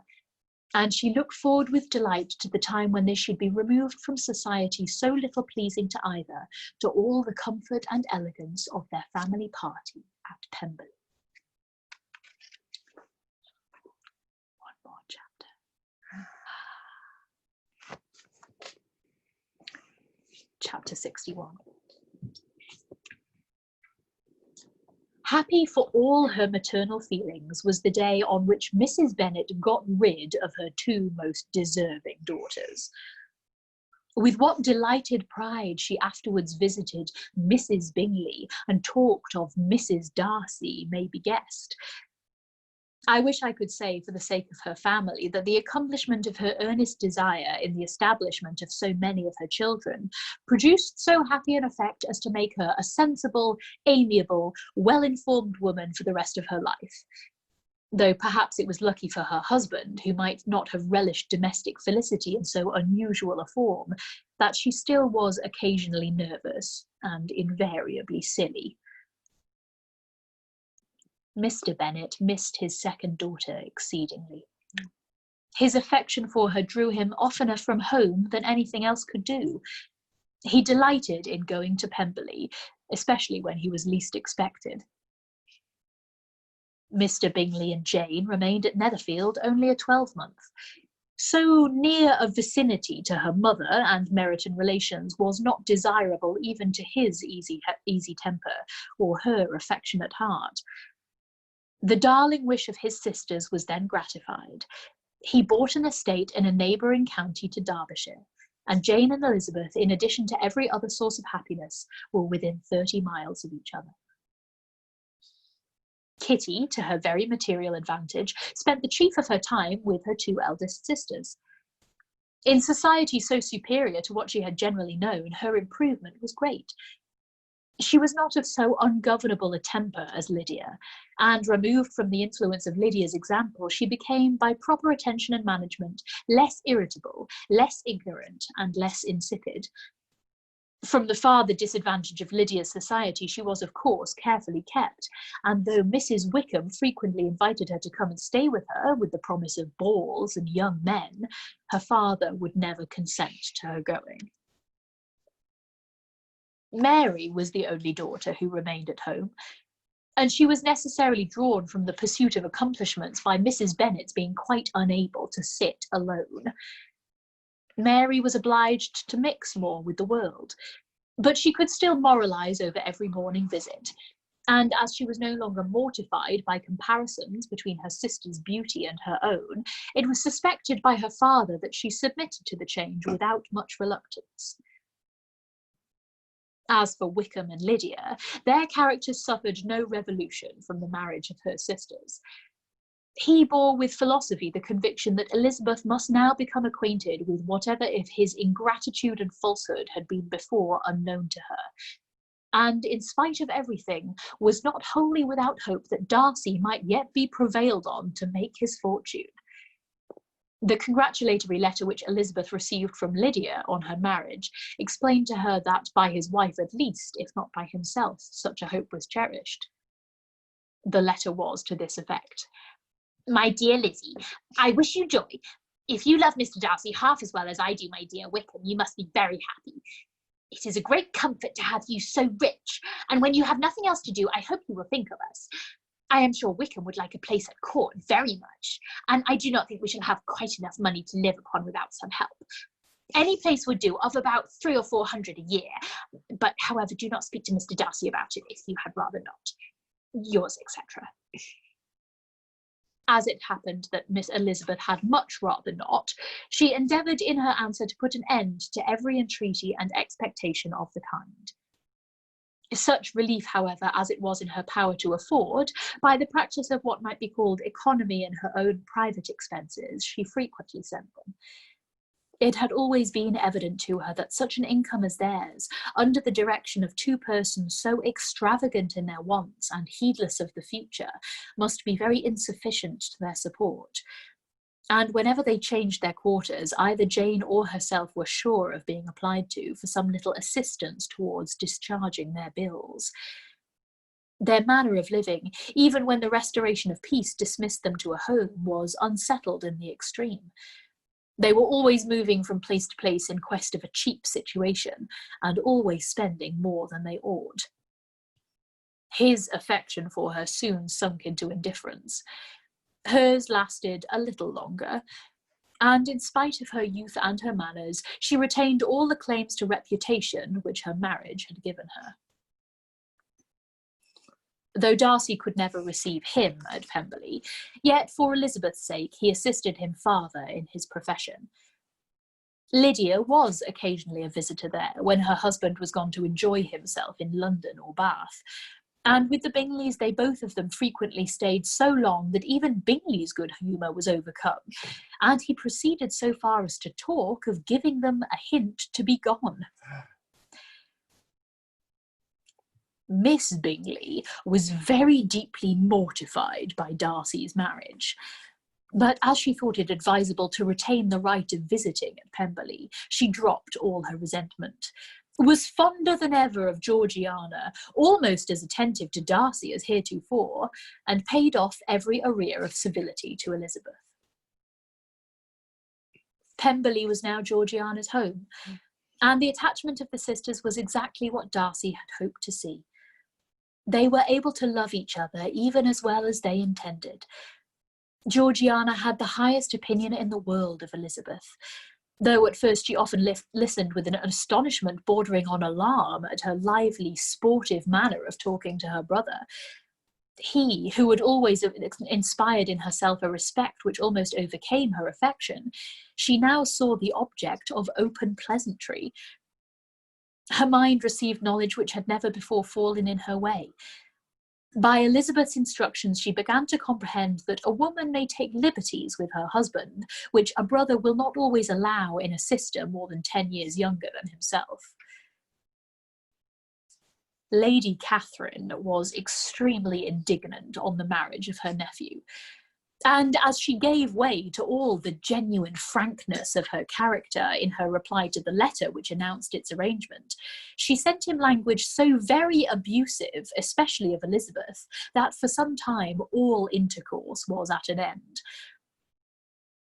S1: and she looked forward with delight to the time when they should be removed from society so little pleasing to either, to all the comfort and elegance of their family party at Pemberley. One more chapter. Chapter 61. Happy for all her maternal feelings was the day on which Mrs. Bennet got rid of her two most deserving daughters. With what delighted pride she afterwards visited Mrs. Bingley and talked of Mrs. Darcy may be guessed. I wish I could say, for the sake of her family, that the accomplishment of her earnest desire in the establishment of so many of her children produced so happy an effect as to make her a sensible, amiable, well-informed woman for the rest of her life. Though perhaps it was lucky for her husband, who might not have relished domestic felicity in so unusual a form, that she still was occasionally nervous and invariably silly. Mr. Bennet missed his second daughter exceedingly. His affection for her drew him oftener from home than anything else could do. He delighted in going to Pemberley, especially when he was least expected. Mr. Bingley and Jane remained at Netherfield only a 12-month. So near a vicinity to her mother and Meryton relations was not desirable even to his easy temper or her affectionate heart. The darling wish of his sisters was then gratified. He bought an estate in a neighbouring county to Derbyshire, and Jane and Elizabeth, in addition to every other source of happiness, were within 30 miles of each other. Kitty, to her very material advantage, spent the chief of her time with her two eldest sisters. In society so superior to what she had generally known, her improvement was great. She was not of so ungovernable a temper as Lydia, and removed from the influence of Lydia's example, she became, by proper attention and management, less irritable, less ignorant, and less insipid. From the farther disadvantage of Lydia's society, she was, of course, carefully kept, and though Mrs. Wickham frequently invited her to come and stay with her, with the promise of balls and young men, her father would never consent to her going. Mary was the only daughter who remained at home, and she was necessarily drawn from the pursuit of accomplishments by Mrs. Bennet's being quite unable to sit alone. Mary was obliged to mix more with the world, but she could still moralize over every morning visit, and as she was no longer mortified by comparisons between her sister's beauty and her own, it was suspected by her father that she submitted to the change without much reluctance. As for Wickham and Lydia, their characters suffered no revolution from the marriage of her sisters. He bore with philosophy the conviction that Elizabeth must now become acquainted with whatever if his ingratitude and falsehood had been before unknown to her, and, in spite of everything, was not wholly without hope that Darcy might yet be prevailed on to make his fortune. The congratulatory letter which Elizabeth received from Lydia on her marriage explained to her that by his wife at least, if not by himself, such a hope was cherished. The letter was to this effect: "My dear Lizzie, I wish you joy. If you love Mr. Darcy half as well as I do my dear Wickham, you must be very happy. It is a great comfort to have you so rich, and when you have nothing else to do, I hope you will think of us. I am sure Wickham would like a place at court very much, and I do not think we shall have quite enough money to live upon without some help. Any place would do, of about 300 or 400 a year, but however, do not speak to Mr. Darcy about it if you had rather not. Yours, etc." As it happened that Miss Elizabeth had much rather not, she endeavoured in her answer to put an end to every entreaty and expectation of the kind. Such relief, however, as it was in her power to afford, by the practice of what might be called economy in her own private expenses, she frequently sent them. It had always been evident to her that such an income as theirs, under the direction of two persons so extravagant in their wants and heedless of the future, must be very insufficient to their support. And whenever they changed their quarters, either Jane or herself were sure of being applied to for some little assistance towards discharging their bills. Their manner of living, even when the restoration of peace dismissed them to a home, was unsettled in the extreme. They were always moving from place to place in quest of a cheap situation, and always spending more than they ought. His affection for her soon sunk into indifference. Hers lasted a little longer, and in spite of her youth and her manners, she retained all the claims to reputation which her marriage had given her. Though Darcy could never receive him at Pemberley, yet for Elizabeth's sake he assisted him farther in his profession. Lydia was occasionally a visitor there when her husband was gone to enjoy himself in London or Bath, and with the Bingleys they both of them frequently stayed so long that even Bingley's good humour was overcome, and he proceeded so far as to talk of giving them a hint to be gone. Miss Bingley was very deeply mortified by Darcy's marriage, but as she thought it advisable to retain the right of visiting at Pemberley, she dropped all her resentment, was fonder than ever of Georgiana, almost as attentive to Darcy as heretofore, and paid off every arrear of civility to Elizabeth. Pemberley was now Georgiana's home, and the attachment of the sisters was exactly what Darcy had hoped to see. They were able to love each other even as well as they intended. Georgiana had the highest opinion in the world of Elizabeth, though at first she often listened with an astonishment bordering on alarm at her lively, sportive manner of talking to her brother. He, who had always inspired in herself a respect which almost overcame her affection, she now saw the object of open pleasantry. Her mind received knowledge which had never before fallen in her way. By Elizabeth's instructions, she began to comprehend that a woman may take liberties with her husband, which a brother will not always allow in a sister more than 10 years younger than himself. Lady Catherine was extremely indignant on the marriage of her nephew, and as she gave way to all the genuine frankness of her character in her reply to the letter which announced its arrangement, she sent him language so very abusive, especially of Elizabeth, that for some time all intercourse was at an end.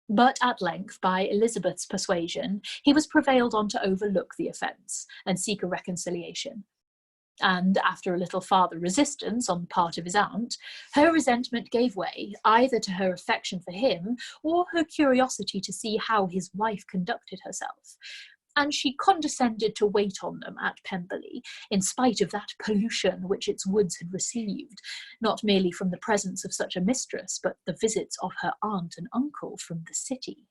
S1: But at length, by Elizabeth's persuasion, he was prevailed on to overlook the offence and seek a reconciliation. And after a little farther resistance on the part of his aunt, her resentment gave way either to her affection for him or her curiosity to see how his wife conducted herself, and she condescended to wait on them at Pemberley, in spite of that pollution which its woods had received, not merely from the presence of such a mistress, but the visits of her aunt and uncle from the city.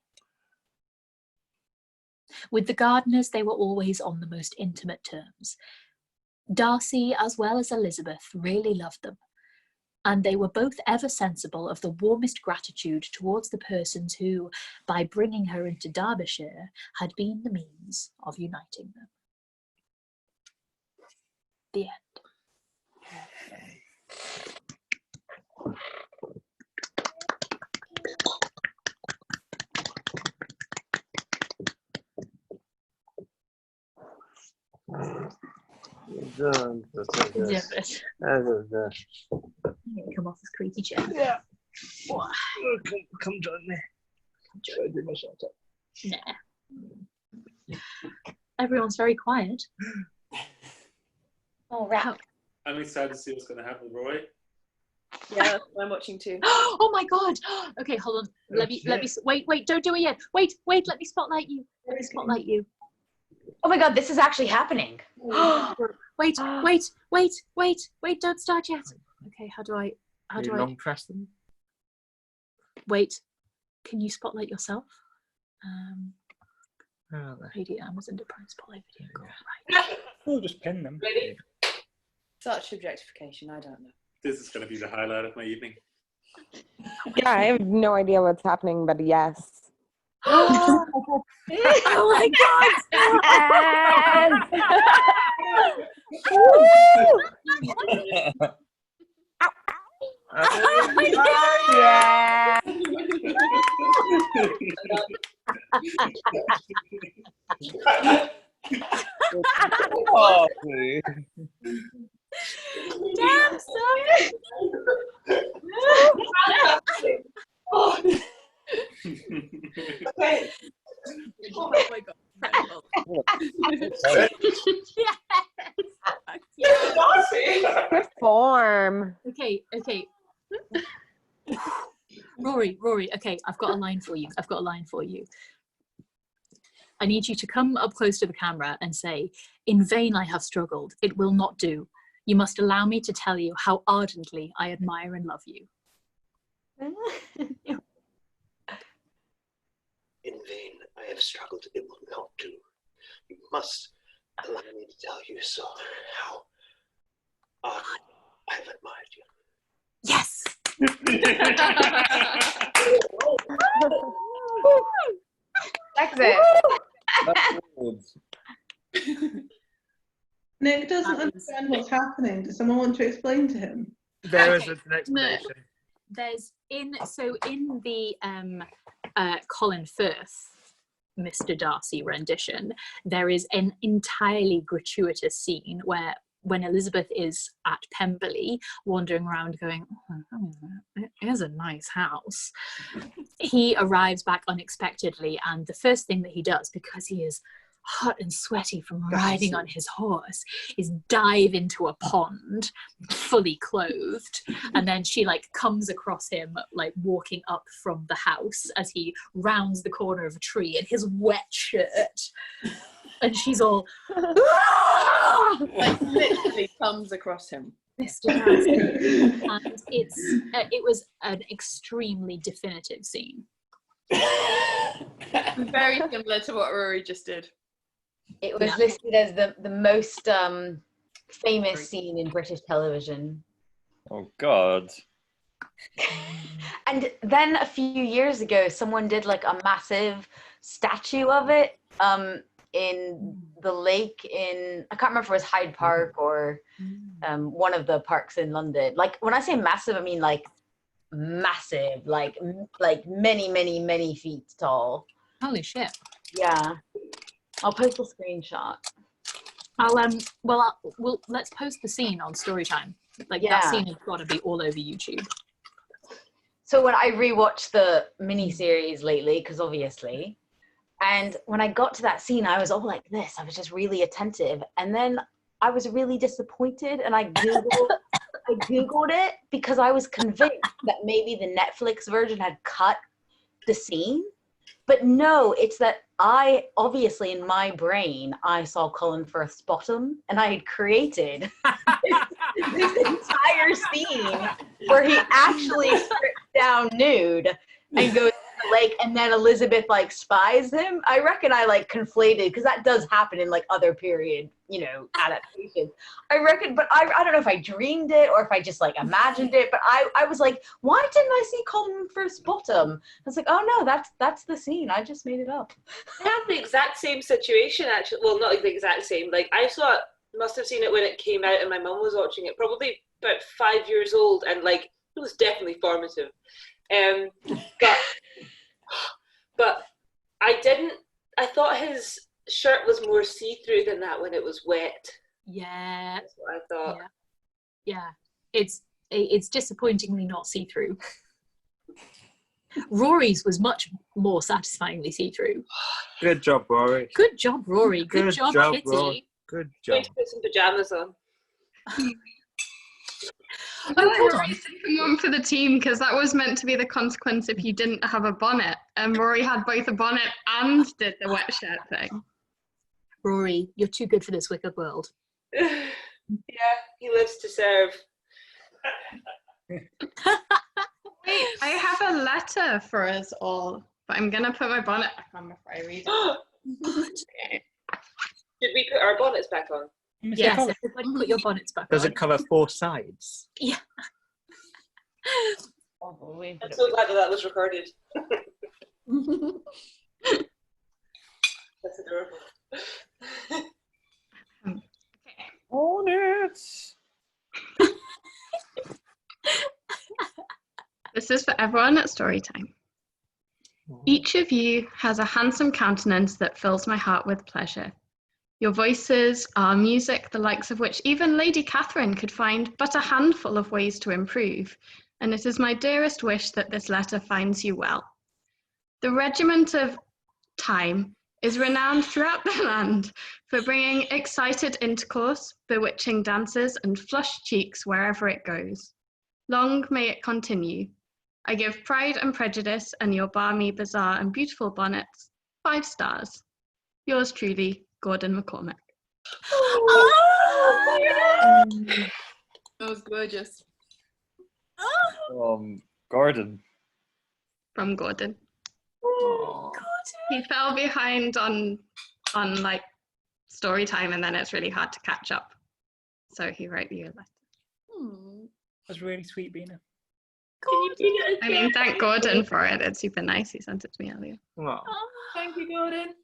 S1: With the Gardiners they were always on the most intimate terms. Darcy, as well as Elizabeth, really loved them, and they were both ever sensible of the warmest gratitude towards the persons who, by bringing her into Derbyshire, had been the means of uniting them. The end. Come off this creaky chair.
S3: Yeah. Come join me. Should I do my shout out?
S1: Nah. Everyone's very quiet.
S8: Oh, right.
S12: I'm excited to see what's going to happen, Rory.
S10: Yeah, I'm watching too.
S1: Oh my god! Okay, hold on. Let me wait, don't do it yet. Wait, let me spotlight you.
S8: Oh my god, this is actually happening.
S1: Wait, don't start yet. Okay, how do I
S9: long press them?
S1: Wait, can you spotlight yourself? Radio Amazon Prime Spotlight Video Call. Right.
S5: We'll just pin them.
S2: Ready?
S10: Such objectification, I don't know.
S12: This is going to be the highlight of my evening.
S13: Yeah, I have no idea what's happening, but yes.
S1: Oh my god!
S13: Yeah.
S9: Oh, please.
S1: Damn, son!
S2: Okay.
S10: Oh my god.
S1: Yes.
S13: Perform.
S1: Okay. Rory, okay, I've got a line for you. I need you to come up close to the camera and say, "In vain I have struggled. It will not do. You must allow me to tell you how ardently I admire and love you."
S14: In vain I have struggled. It will not do. You must allow me to tell you so how ardently I have admired you.
S1: Yes!
S13: That's it.
S15: Nick doesn't understand what's happening. Does someone want to explain to him?
S5: There is an explanation.
S1: There's in the Colin Firth Mr. Darcy rendition, there is an entirely gratuitous scene where when Elizabeth is at Pemberley wandering around going, "Oh, it is a nice house," he arrives back unexpectedly, and the first thing that he does, because he is hot and sweaty from riding on his horse, is dive into a pond fully clothed, and then she comes across him walking up from the house as he rounds the corner of a tree in his wet shirt, and she's all
S10: literally comes across him.
S1: Mr. Darcy. And it was an extremely definitive scene.
S10: Very similar to what Rory just did.
S8: It was listed as the most famous scene in British television.
S9: Oh, God.
S8: And then a few years ago, someone did a massive statue of it in the lake in, I can't remember if it was Hyde Park or one of the parks in London. When I say massive, I mean massive, many, many, many feet tall.
S1: Holy shit.
S8: Yeah. I'll post a screenshot.
S1: Let's post the scene on Storytime. That scene has got to be all over YouTube.
S8: So when I rewatched the miniseries lately, because obviously, and when I got to that scene, I was all like this. I was just really attentive, and then I was really disappointed, and I googled it because I was convinced that maybe the Netflix version had cut the scene. But no, it's that I, obviously in my brain, I saw Colin Firth's bottom, and I had created this entire scene where he actually strips down nude and goes the lake, and then Elizabeth like spies him. I reckon I like conflated, because that does happen in like other period, adaptations. I reckon, but I don't know if I dreamed it or if I just like imagined it, but I was like, why didn't I see Colin first bottom? I was like, oh no, that's the scene. I just made it up.
S2: I had the exact same situation, actually. Well, not the exact same. Like, I must have seen it when it came out and my mum was watching it, probably about 5 years old, and like, it was definitely formative. But I thought his shirt was more see-through than that when it was wet.
S1: Yeah.
S2: That's what I thought.
S1: Yeah. It's disappointingly not see-through. Rory's was much more satisfyingly see-through.
S9: Good job, Rory.
S1: Good job, Rory. Good job, Kitty.
S9: Rory. Good
S2: I'm going
S9: job.
S2: to put some pajamas on.
S6: Rory's taking one for the team, because that was meant to be the consequence if you didn't have a bonnet. And Rory had both a bonnet and did the wet shirt thing.
S1: Rory, you're too good for this wicked world.
S2: Yeah, he lives to serve.
S6: Wait, I have a letter for us all, but I'm gonna put my bonnet back on before I read it. Okay.
S2: Should we put our bonnets back on?
S1: Yes, everybody put your bonnets back
S3: Does
S1: on.
S3: it cover 4 sides?
S1: Yeah.
S2: I'm so glad that was recorded. That's adorable.
S9: On it.
S6: This is for everyone at Storytime. Each of you has a handsome countenance that fills my heart with pleasure. Your voices are music, the likes of which even Lady Catherine could find but a handful of ways to improve, and it is my dearest wish that this letter finds you well. The Regiment of Time is renowned throughout the land for bringing excited intercourse, bewitching dances, and flushed cheeks wherever it goes. Long may it continue. I give Pride and Prejudice and your balmy, bizarre, and beautiful bonnets 5 stars. Yours truly, Gordon McCormick.
S10: That was gorgeous.
S9: Gordon.
S6: From Gordon. He fell behind on like Storytime, and then it's really hard to catch up. So he wrote you a letter.
S5: That's really sweet, Bina.
S6: I mean, thank Gordon for it. It's super nice. He sent it to me earlier.
S10: Oh, thank you, Gordon.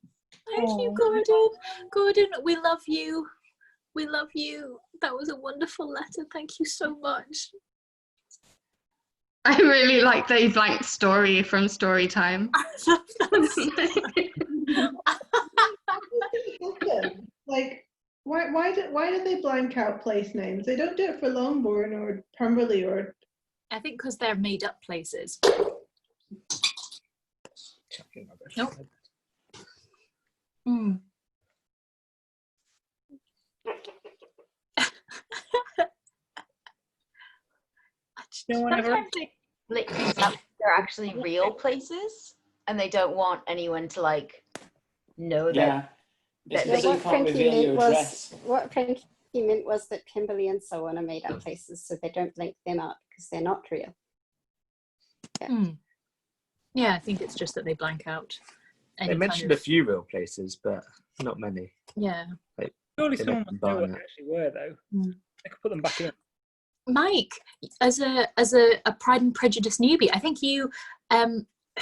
S1: Thank you, Gordon. Gordon, we love you. We love you. That was a wonderful letter. Thank you so much.
S6: I really like the blank story from Storytime.
S15: Like, why do they blank out place names? They don't do it for Longbourn or Pemberley or.
S1: I think because they're made up places. Nope.
S8: Sometimes they they're actually real places, and they don't want anyone to like know that.
S7: What
S16: Frankie meant was that Kimberley and so on are made up places, so they don't link them out because they're not real.
S1: Yeah, I think it's just that they blank out.
S3: They mentioned a few real places, but not many.
S1: Yeah.
S3: Like,
S5: Surely
S3: they
S5: someone
S3: mentioned
S5: would know what
S3: Barnet.
S5: they actually were, though. They could put them back in.
S1: Mike, as a Pride and Prejudice newbie, I think you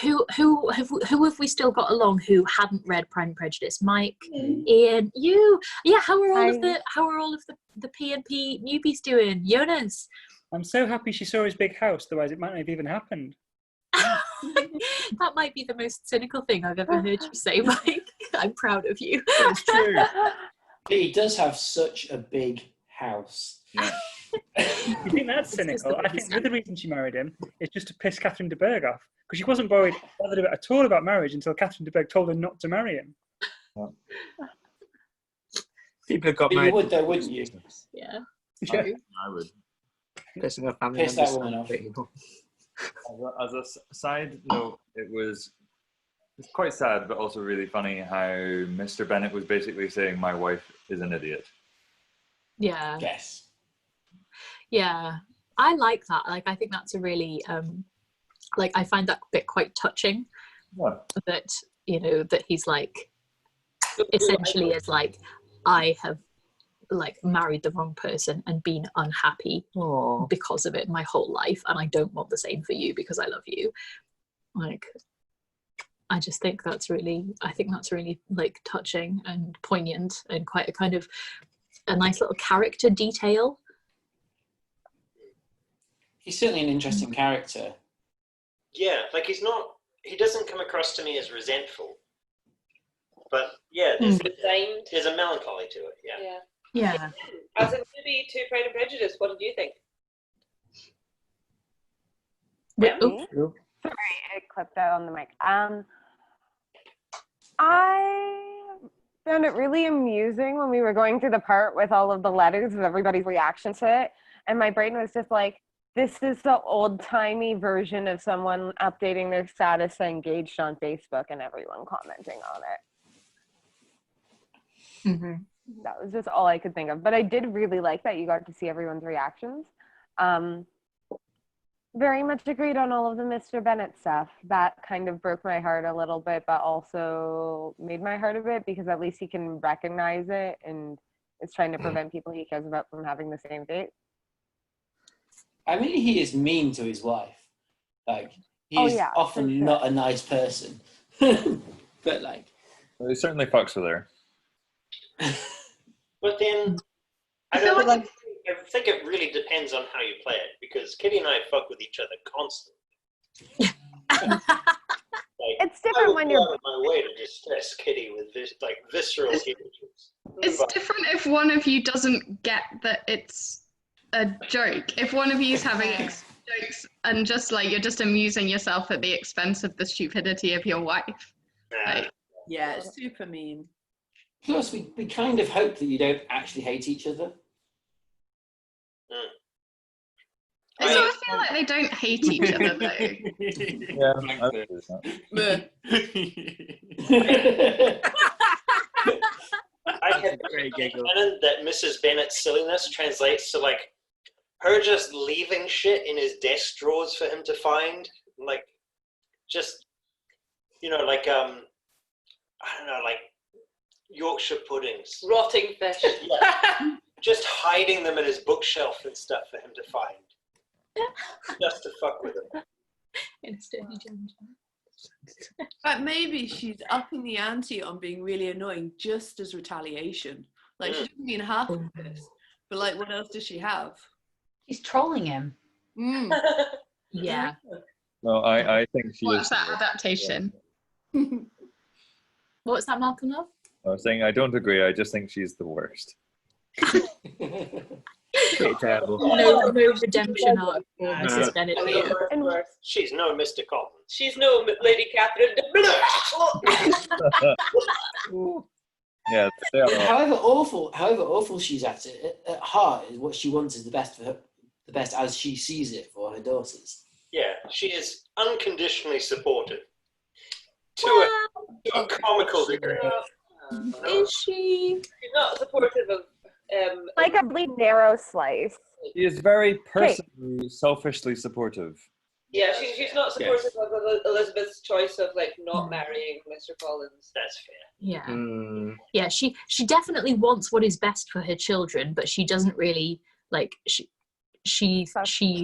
S1: who have we still got along who hadn't read Pride and Prejudice? Mike, Ian, you. Yeah, how are all of the P&P newbies doing? Jonas?
S5: I'm so happy she saw his big house, otherwise it might not have even happened.
S1: That might be the most cynical thing I've ever heard you say, Mike. I'm proud of you.
S7: It's true. He does have such a big house.
S5: Yeah. You think that's cynical? I think the other reason she married him is just to piss Catherine de Bourgh off, because she wasn't bothered at all about marriage until Catherine de Bourgh told her not to marry him.
S3: People have got
S7: But
S3: married.
S7: you would though, wouldn't you?
S1: Yeah.
S3: True.
S9: I would.
S3: Pissing her family
S7: Piss that
S3: members
S7: woman off.
S9: As a side note, it's quite sad, but also really funny how Mr. Bennett was basically saying my wife is an idiot.
S1: Yeah.
S7: Yes.
S1: Yeah. I like that. Like, I think that's a really, I find that bit quite touching. that, you know, that he's like, essentially is like, I have like married the wrong person and been unhappy because of it my whole life, and I don't want the same for you because I love you. Like, I just think that's really, like touching and poignant and quite a kind of a nice little character detail.
S7: He's certainly an interesting character.
S14: Yeah, like he doesn't come across to me as resentful. But yeah, there's a melancholy to it,
S1: Yeah.
S2: As a movie to Pride and Prejudice, what did you think?
S13: Sorry, it clipped out on the mic. I found it really amusing when we were going through the part with all of the letters of everybody's reaction to it, and my brain was just like, this is the old-timey version of someone updating their status engaged on Facebook and everyone commenting on it.
S1: Mm-hmm.
S13: That was just all I could think of. But I did really like that you got to see everyone's reactions. Very much agreed on all of the Mr. Bennet stuff. That kind of broke my heart a little bit, but also made my heart a bit, because at least he can recognize it and is trying to prevent people he cares about from having the same fate. I
S7: mean, he is mean to his wife. Like, he's often not a nice person. But like,
S9: well, he certainly fucks with her.
S14: But then I think it really depends on how you play it, because Kitty and I fuck with each other constantly.
S13: It's different when you're
S14: out of my way to distress Kitty with visceral images.
S6: It's different if one of you doesn't get that it's a joke. If one of you is having jokes and just like you're just amusing yourself at the expense of the stupidity of your wife.
S10: Yeah, it's super mean.
S7: Plus, we kind of hope that you don't actually hate each other.
S6: I sort of feel like they don't hate each other, though.
S9: Yeah,
S14: I have canon that Mrs. Bennet's silliness translates to like her just leaving shit in his desk drawers for him to find, like just like I don't know, like Yorkshire puddings,
S2: rotting fish,
S14: just hiding them in his bookshelf and stuff for him to find, just to fuck with him.
S10: But maybe she's upping the ante on being really annoying just as retaliation. Like, she doesn't mean half of this, but like, what else does she have?
S8: She's trolling him.
S1: Yeah.
S9: No, I think she
S6: What's
S9: is.
S6: that adaptation?
S1: What's that, Malcolm Love?
S9: I was saying I don't agree. I just think she's the worst.
S3: Terrible.
S1: No redemption arc for Mrs. Bennet here.
S14: She's no Mr. Collins.
S2: She's no Lady Catherine de Blanc.
S9: Yeah. They are.
S7: However awful she's at heart is what she wants is the best for her, the best as she sees it for her daughters.
S14: Yeah, she is unconditionally supportive to a comical degree.
S1: Is she?
S2: She's not supportive of.
S13: Like a really narrow slice.
S9: She is very personally, selfishly supportive.
S2: Yeah, she's not supportive of Elizabeth's choice of like not marrying Mr. Collins.
S14: That's fair.
S1: Yeah. Yeah, she definitely wants what is best for her children, but she doesn't really like she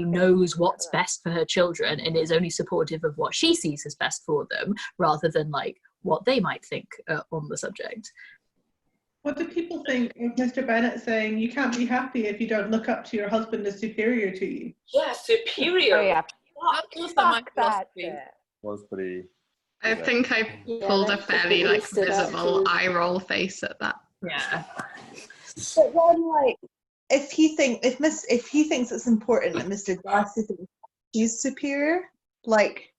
S1: knows what's best for her children and is only supportive of what she sees as best for them rather than like what they might think on the subject.
S15: What do people think of Mr. Bennet saying you can't be happy if you don't look up to your husband as superior to you?
S2: Yeah, superior.
S13: Oh, yeah.
S10: Fuck that.
S9: Was pretty.
S6: I think I pulled a fairly like visible eye roll face at that.
S1: Yeah.
S17: But then, like, if he thinks it's important that Mr. Darcy thinks he's superior, like,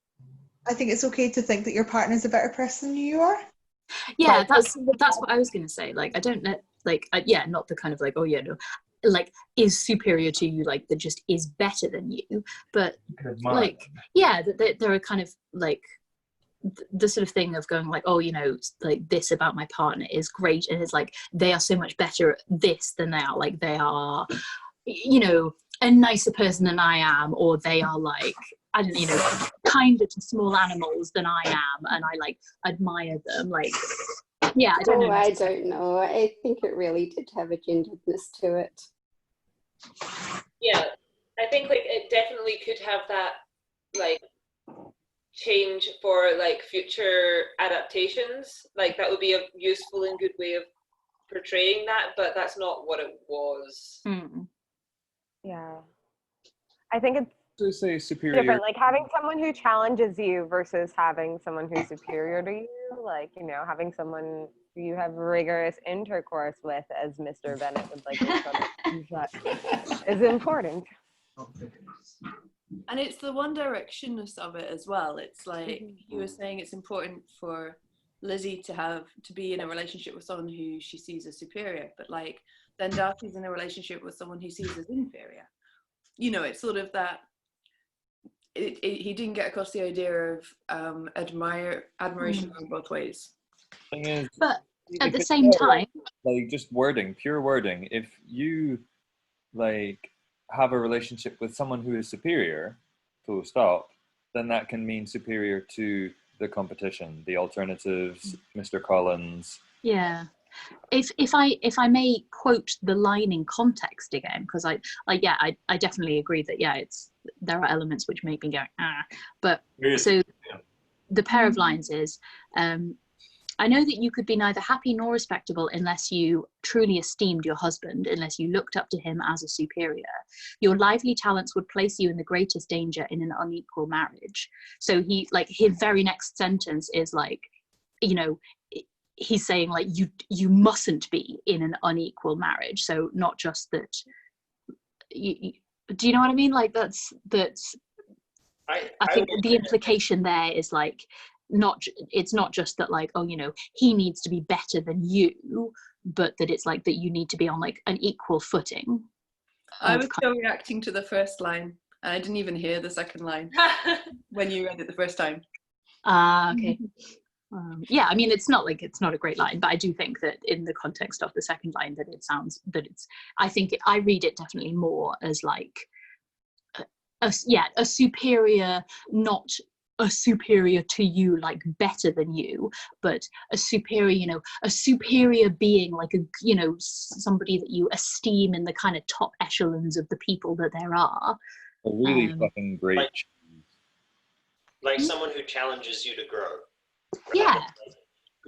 S17: I think it's okay to think that your partner's a better person than you are.
S1: Yeah, that's what I was gonna say. Like, I don't know, like, not the kind of like, oh yeah, no, like is superior to you, like that just is better than you, but like, yeah, there are kind of like the sort of thing of going like, oh, you know, like this about my partner is great, and it's like they are so much better at this than they are, like they are, you know, a nicer person than I am, or they are like I don't know, you know, kinder to small animals than I am, and I like admire them. Like, yeah, I don't know.
S16: I don't know. I think it really did have a genderedness to it.
S2: Yeah, I think like it definitely could have that like change for like future adaptations. Like that would be a useful and good way of portraying that, but that's not what it was.
S13: Yeah. I think it's
S9: To say superior.
S13: different. Like having someone who challenges you versus having someone who's superior to you. Like, you know, having someone who you have rigorous intercourse with, as Mr. Bennett would like to say, is important.
S10: And it's the one directionness of it as well. It's like you were saying, it's important for Lizzie to be in a relationship with someone who she sees as superior, but like then Darcy's in a relationship with someone he sees as inferior. You know, it's sort of that. He didn't get across the idea of admiration going both ways.
S9: Thing is,
S1: but at the same time,
S9: like just wording, pure wording. If you like have a relationship with someone who is superior, full stop, then that can mean superior to the competition, the alternatives, Mr. Collins.
S1: Yeah. If I may quote the line in context again, because I definitely agree that there are elements which make me go but so the pair of lines is I know that you could be neither happy nor respectable unless you truly esteemed your husband, unless you looked up to him as a superior. Your lively talents would place you in the greatest danger in an unequal marriage. So he, like, his very next sentence is like, you know, he's saying like you mustn't be in an unequal marriage. So not just that do you know what I mean? Like that's I think the implication there is like it's not just that like, oh, you know, he needs to be better than you, but that it's like that you need to be on like an equal footing.
S10: I was still reacting to the first line and I didn't even hear the second line when you read it the first time.
S1: Okay. Yeah, I mean, it's not a great line, but I do think that in the context of the second line that it sounds that it's, I think I read it definitely more as like a superior, not a superior to you, like better than you, but a superior, you know, a superior being, like a, you know, somebody that you esteem in the kind of top echelons of the people that there are.
S9: A really fucking great.
S14: Like someone who challenges you to grow.
S1: Yeah.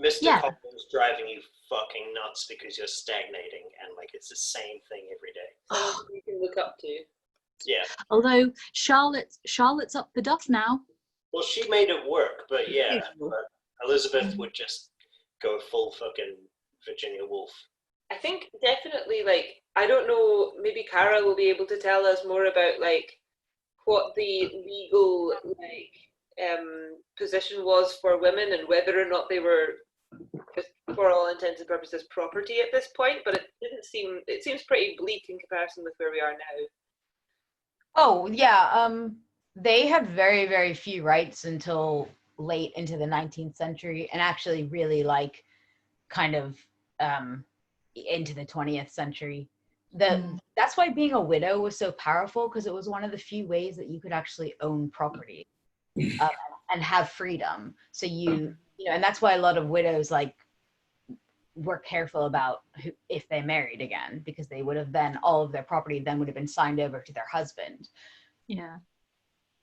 S14: Mr. Collins driving you fucking nuts because you're stagnating, and like it's the same thing every day.
S2: You can look up to.
S14: Yeah.
S1: Although Charlotte's up the duff now.
S14: Well, she made it work, but yeah, but Elizabeth would just go full fucking Virginia Woolf.
S2: I think definitely, like, I don't know, maybe Cara will be able to tell us more about like what the legal like position was for women and whether or not they were just for all intents and purposes property at this point, but it seems pretty bleak in comparison with where we are now.
S8: Oh yeah, they had very, very few rights until late into the 19th century, and actually really like kind of into the 20th century. That's why being a widow was so powerful, because it was one of the few ways that you could actually own property and have freedom. So you know, and that's why a lot of widows like were careful about if they married again, because they would have then all of their property then would have been signed over to their husband.
S1: Yeah.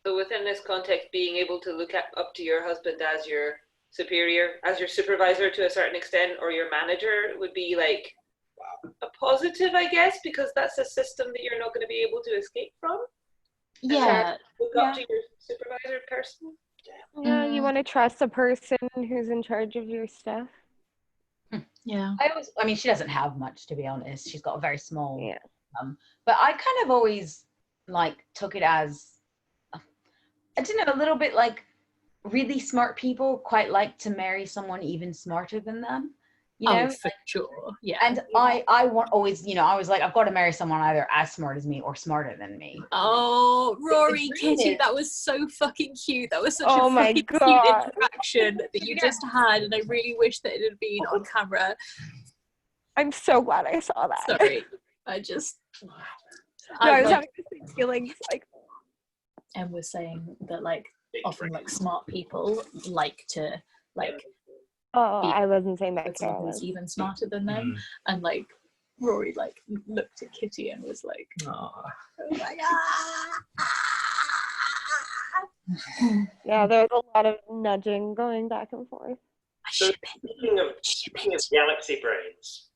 S2: So within this context, being able to look up to your husband as your superior, as your supervisor to a certain extent, or your manager would be like a positive, I guess, because that's a system that you're not going to be able to escape from.
S1: Yeah.
S2: Look up to your supervisor person.
S13: Yeah, you want to trust a person who's in charge of your stuff.
S1: Yeah.
S8: I mean, she doesn't have much, to be honest. She's got a very small, but I kind of always like took it as, I don't know, a little bit like really smart people quite like to marry someone even smarter than them. You know?
S1: For sure. Yeah.
S8: And I want always, you know, I was like, I've got to marry someone either as smart as me or smarter than me.
S1: Oh, Rory, Kitty, that was so fucking cute. That was such a fucking cute interaction that you just had, and I really wish that it had been on camera.
S13: I'm so glad I saw that.
S1: Sorry, I just...
S13: I was having the same feelings, like...
S1: and was saying that like often like smart people like to like
S13: Oh,
S1: be
S13: I wasn't saying that,
S1: with someone
S13: Carolyn.
S1: who's even smarter than them, and like Rory like looked at Kitty and was like,
S3: Aw.
S1: oh my god.
S13: Yeah, there's a lot of nudging going back and forth.
S14: So speaking of galaxy brains,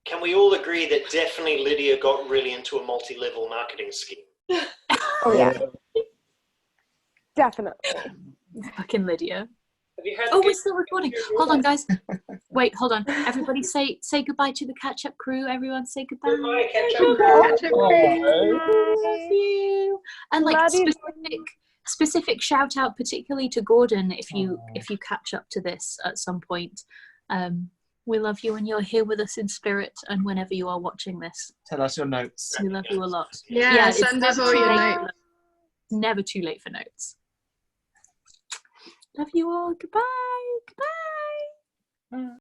S14: can we all agree that definitely Lydia got really into a multi-level marketing scheme?
S13: Oh yeah, definitely.
S1: Fucking Lydia.
S2: Have you heard
S1: Oh,
S2: the
S1: we're still recording. Hold on, guys. Wait, hold on. Everybody say goodbye to the catch-up crew. Everyone say goodbye.
S2: Goodbye, catch-up
S1: Goodbye.
S2: crew.
S1: Love you. And like
S13: Love you.
S1: specific shout out, particularly to Gordon, if you catch up to this at some point. We love you, and you're here with us in spirit. And whenever you are watching this,
S3: Tell us your notes.
S1: we love you a lot.
S6: Yeah,
S1: it's
S6: send us
S1: never
S6: all
S1: too
S6: your
S1: late.
S6: notes.
S1: Never too late for notes. Love you all. Goodbye. Goodbye.